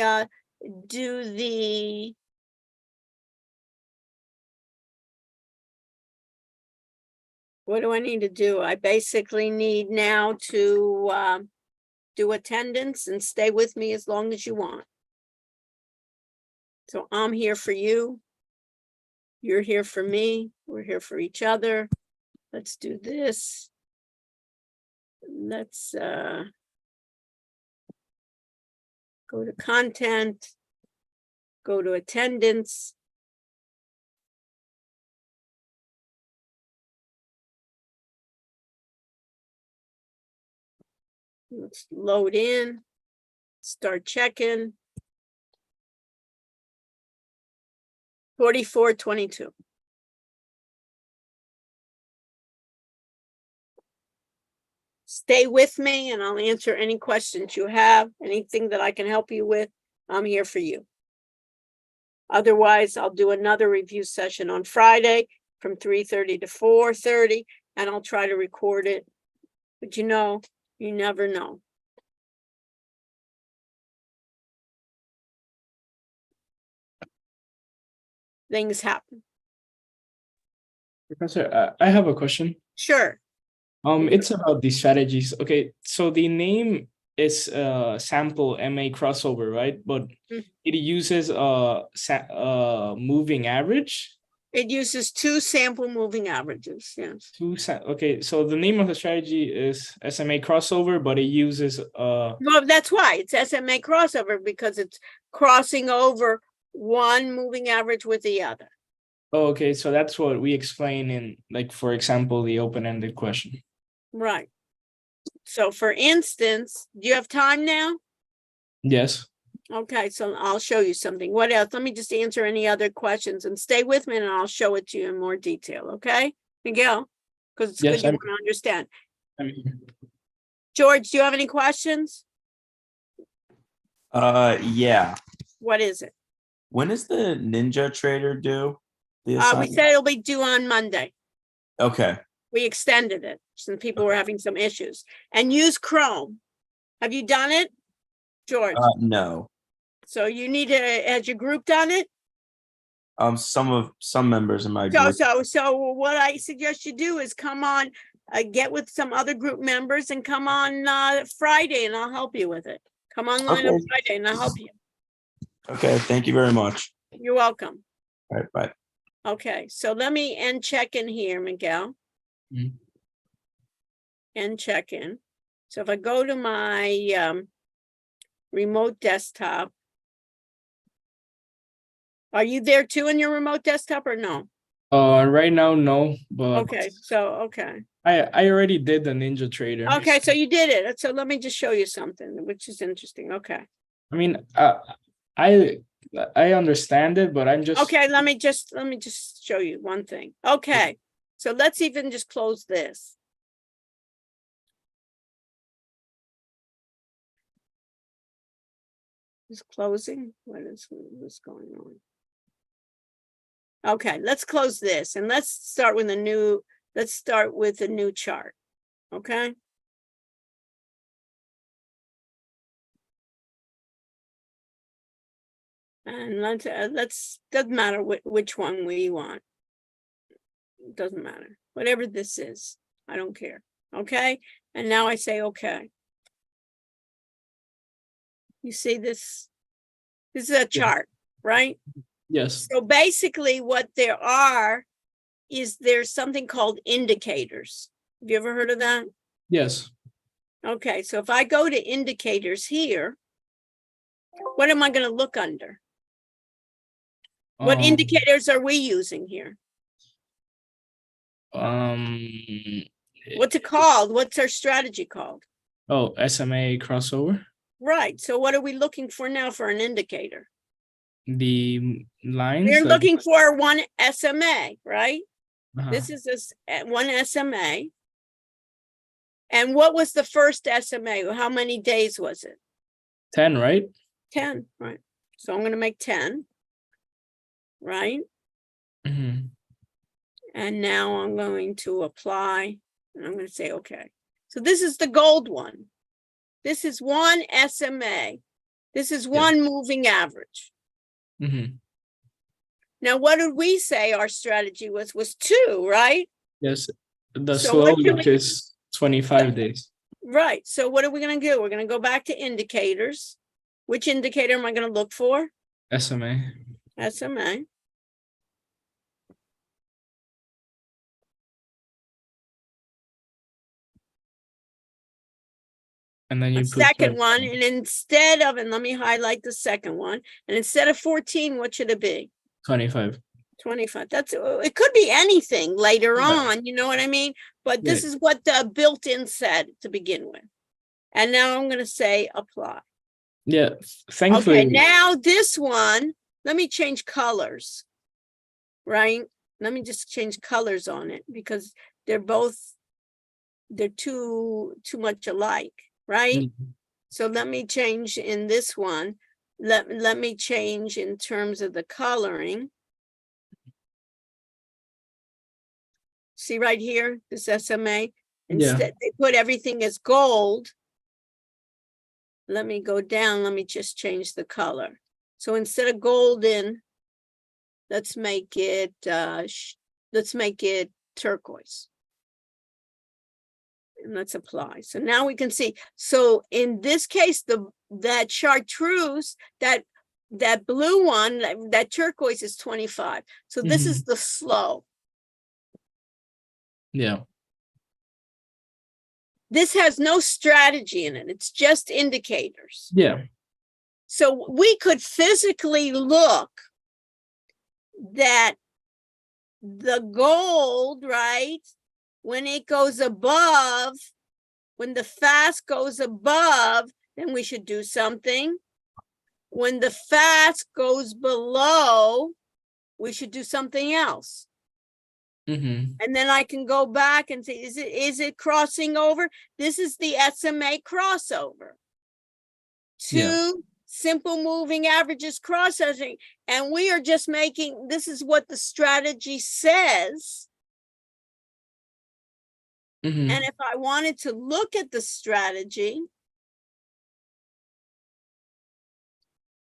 do the what do I need to do? I basically need now to do attendance and stay with me as long as you want. So I'm here for you. You're here for me. We're here for each other. Let's do this. Let's go to content, go to attendance. Let's load in, start checking. 4422. Stay with me and I'll answer any questions you have, anything that I can help you with. I'm here for you. Otherwise, I'll do another review session on Friday from 3:30 to 4:30, and I'll try to record it. But you know, you never know. Things happen. Professor, I have a question. Sure. It's about the strategies. Okay, so the name is sample MA crossover, right? But it uses moving average. It uses 2 sample moving averages. Yes. Okay, so the name of the strategy is SMA crossover, but it uses Well, that's why it's SMA crossover, because it's crossing over one moving average with the other. Oh, okay, so that's what we explain in, like, for example, the open-ended question. Right. So for instance, do you have time now? Yes. Okay, so I'll show you something. What else? Let me just answer any other questions and stay with me and I'll show it to you in more detail, okay? Miguel, because it's Yes, good you want to understand. I mean, George, do you have any questions? Yeah. What is it? When is the Ninja Trader due? The We assignment? said it'll be due on Monday. Okay. We extended it since people were having some issues. And use Chrome. Have you done it, George? No. So you need to, has your group done it? Some members in my So, group. so what I suggest you do is come on, get with some other group members and come on Friday and I'll help you with it. Come online on Okay. Friday and I'll help you. Okay. Thank you very much. You're welcome. All right. Bye. Okay, so let me end check-in here, Miguel. Mhm. End check-in. So if I go to my remote desktop, are you there too in your remote desktop or no? right now, no, but Okay, so, okay. I already did the Ninja Trader. Okay, so you did it. So let me just show you something, which is interesting. Okay. I mean, I understand it, but I'm just Okay, let me just show you one thing. Okay, so let's even just close this. Is closing? What's going on? Okay, let's close this and let's start with a new chart. Okay. And let's doesn't matter which one we want. It doesn't matter. Whatever this is, I don't care. Okay. And now I say, okay. You see this? This is a chart, right? yes. So basically what there are is there's something called indicators. Have you ever heard of that? Yes. Okay. So if I go to indicators here, what am I going to look under? What indicators are we using here? What's it called? What's our strategy called? Oh, SMA crossover. Right. So what are we looking for now for an indicator? The lines. We're like- looking for one SMA, right? Uh-huh. This is one SMA. And what was the first SMA? How many days was it? 10, right? 10, right? So I'm going to make 10. right? Mhm. And now I'm going to apply, and I'm going to say, okay. So this is the gold one. This is one SMA. This is one moving average. Mhm. Now, what did we say our strategy was? Was 2, right? Yes. The So slow, what should which we- is 25 days. Right. So what are we going to do? We're going to go back to indicators. Which indicator am I going to look for? SMA. SMA. And then A you put second one. And instead of, and let me highlight the second one. And instead of 14, what should it be? 25. 25. That's, it could be anything later Yeah. on, you know what I mean? But this Yeah. is what the built-in said to begin with. And now I'm going to say apply. Yeah. Okay, Thankfully. now this one, let me change colors, right? Let me just change colors on it because they're too much alike, right? Mhm. So let me change in this one. Let me change in terms of the coloring. See right here, this SMA, instead they put everything as gold. Let me go down, let me just change the color. So instead of golden, let's make it turquoise. And let's apply. So now we can see. So in this case, that chartreuse, that blue one, that turquoise is 25. So this is the slow. Yeah. This has no strategy in it. It's just indicators. Yeah. So we could physically look that the gold, right? When it goes above, when the fast goes above, then we should do something. When the fast goes below, we should do something else. Mhm. And then I can go back and say, is it crossing over? This is the SMA crossover. Two simple moving averages crossovering. And we are just making, this is what the strategy says. Mhm. And if I wanted to look at the strategy,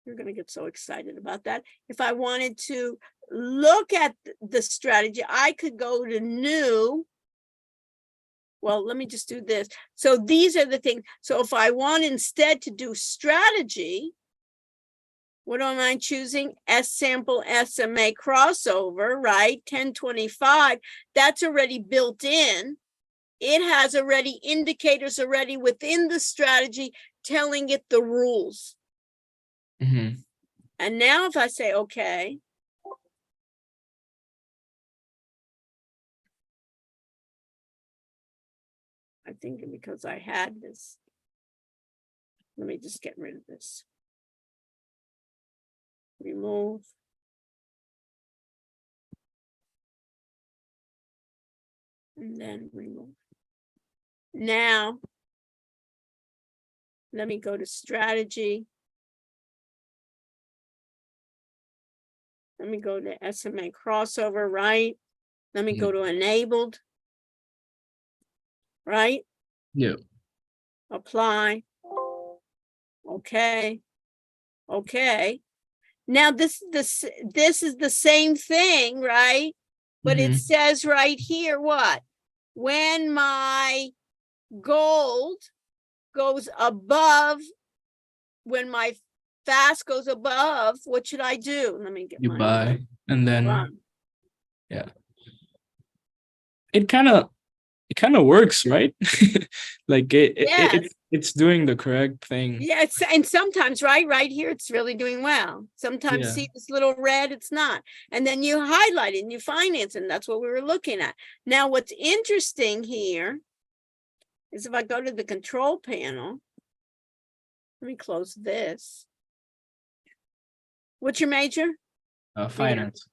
you're going to get so excited about that. If I wanted to look at the strategy, I could go to new. Well, let me just do this. So these are the things. So if I want instead to do strategy, what am I choosing? S sample SMA crossover, right? 1025. That's already built in. It has already indicators already within the strategy telling it the rules. Mhm. And now if I say, okay, I think because I had this, let me just get rid of this. Remove. And then remove. Now, let me go to strategy. Let me go to SMA crossover, right? Let me go to enabled, right? Yeah. Apply. Okay. Okay. Now this is the same thing, right? But it Mhm. says right here what? When my gold goes above, when my fast goes above, what should I do? Let me get You my buy and then run. it kind of works, right? Like Yes. it's doing the correct thing. Yeah, and sometimes right here, it's really doing well. Sometimes Yeah. see this little red, it's not. And then you highlight it and you finance it, and that's what we were looking at. Now, what's interesting here is if I go to the control panel, let me close this. What's your major? Finance.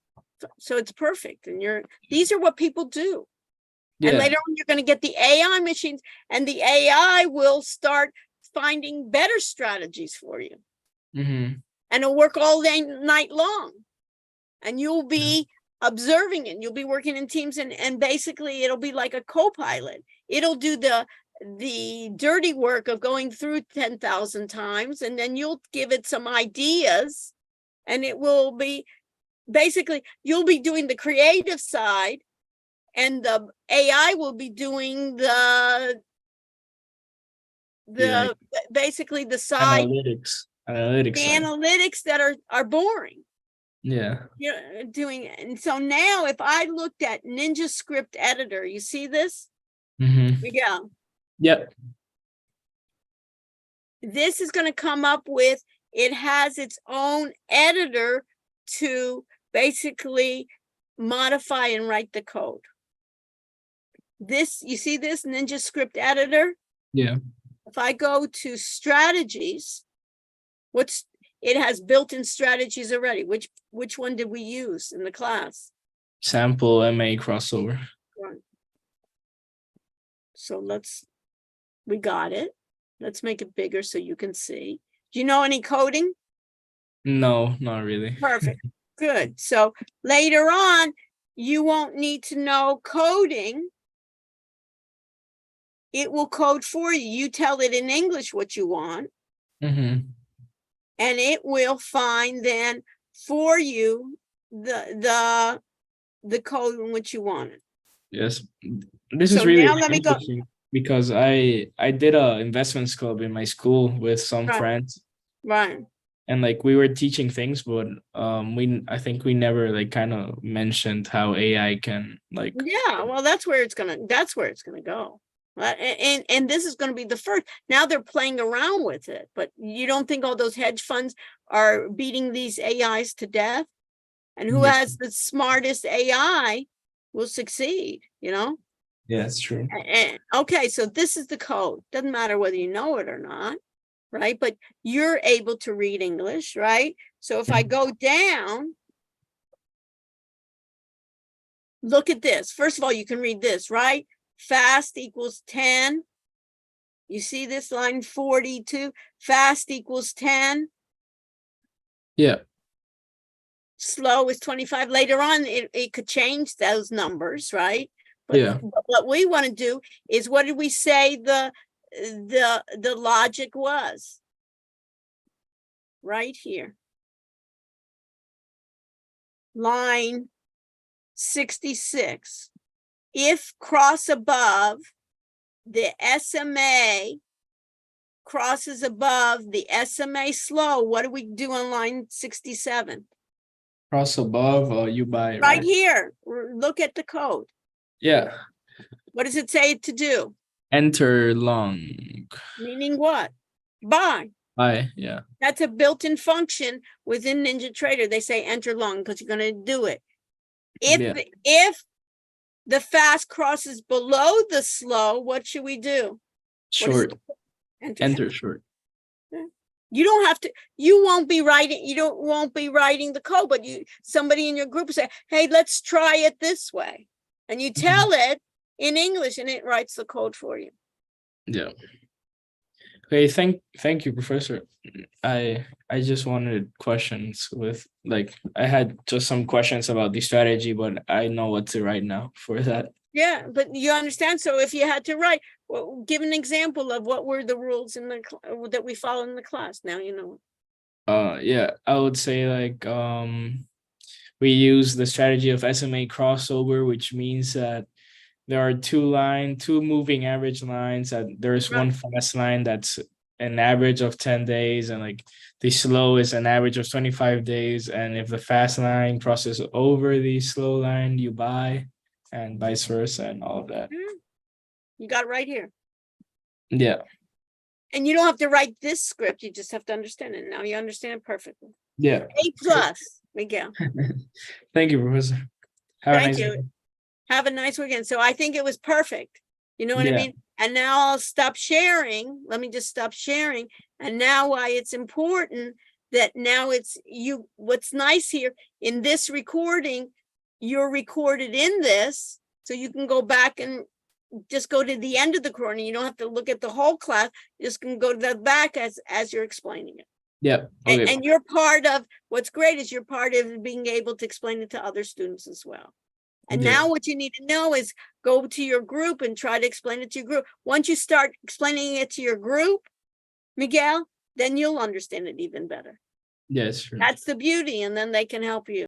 So it's perfect. And these are what people do. And Yeah. later on, you're going to get the AI machines, and the AI will start finding better strategies for you. Mhm. And it'll work all day, night long. and you'll be observing it. You'll be working in teams, and basically it'll be like a co-pilot. It'll do the dirty work of going through 10,000 times, and then you'll give it some ideas, and it will be basically, you'll be doing the creative side, and the AI will be doing the basically the side Analytics the side. analytics that are boring. Yeah. You're doing it. And so now if I looked at Ninja Script Editor, you see this? Mm-hmm. Yeah. Yep. This is going to come up with, it has its own editor to basically modify and write the code. This, you see this Ninja Script Editor? Yeah. If I go to strategies, it has built-in strategies already. Which one did we use in the class? Sample MA crossover. Right. So we got it. Let's make it bigger so you can see. Do you know any coding? No, not really. Perfect. Good. So later on, you won't need to know coding. It will code for you. You tell it in English what you want, Mm-hmm. and it will find then for you the code in which you want it. Yes. This So is really now let me go. interesting because I did a investments club in my school with some Right. friends, Right. and like we were teaching things, but I think we never like kind of mentioned how AI can like Yeah, well, that's where it's gonna go. And this is gonna be the first. Now they're playing around with it, but you don't think all those hedge funds are beating these AIs to death? And who Yeah. has the smartest AI will succeed, you know? Yeah, it's true. Okay, so this is the code. Doesn't matter whether you know it or not, right? But you're able to read English, right? So if I go down, look at this. First of all, you can read this, right? Fast equals 10. You see this line 42? Fast equals 10. Yeah. Slow is 25. Later on, it could change those numbers, right? But Yeah. what we want to do is, what did we say the logic was? Right here. Line 66. If cross above, the SMA crosses above the SMA slow, what do we do on line 67? Cross above, you buy, Right here. Look at the code. Yeah. What does it say to do? Enter long. Meaning what? Buy. Buy, yeah. That's a built-in function within NinjaTrader. They say enter long because you're going to do it. If the fast crosses below the slow, what should we do? Short. Enter short. short. You don't have to, you won't be writing the code, but somebody in your group will say, hey, let's try it this way. And you tell it in English and it writes the code for you. Yeah. Okay, thank you, Professor. I just wanted questions with, like, I had just some questions about the strategy, but I know what to write now for that. Yeah, but you understand. So if you had to write, well, give an example of what were the rules in that we follow in the class. Now you know. Yeah, I would say like we use the strategy of SMA crossover, which means that there are two moving average lines, that there's one fast line that's an average of 10 days, and like the slow is an average of 25 days. And if the fast line crosses over the slow line, you buy, and vice versa, and all of that. You got it right here. Yeah. And you don't have to write this script. You just have to understand it. Now you understand it perfectly. Yeah. A+, Miguel. Thank you, Professor. Thank you. Have a nice weekend. So I think it was perfect. You know what I mean? And now I'll stop sharing. Let me just stop sharing. And now why it's important that now it's you. What's nice here in this recording, you're recorded in this, so you can go back and just go to the end of the recording. You don't have to look at the whole class. You just can go to the back as you're explaining it. Yep. And, Okay. and you're part of, what's great is you're part of being able to explain it to other students as well. And Yeah. now what you need to know is go to your group and try to explain it to your group. Once you start explaining it to your group, Miguel, then you'll understand it even better. Yes. Sure. That's the beauty, and then they can help you.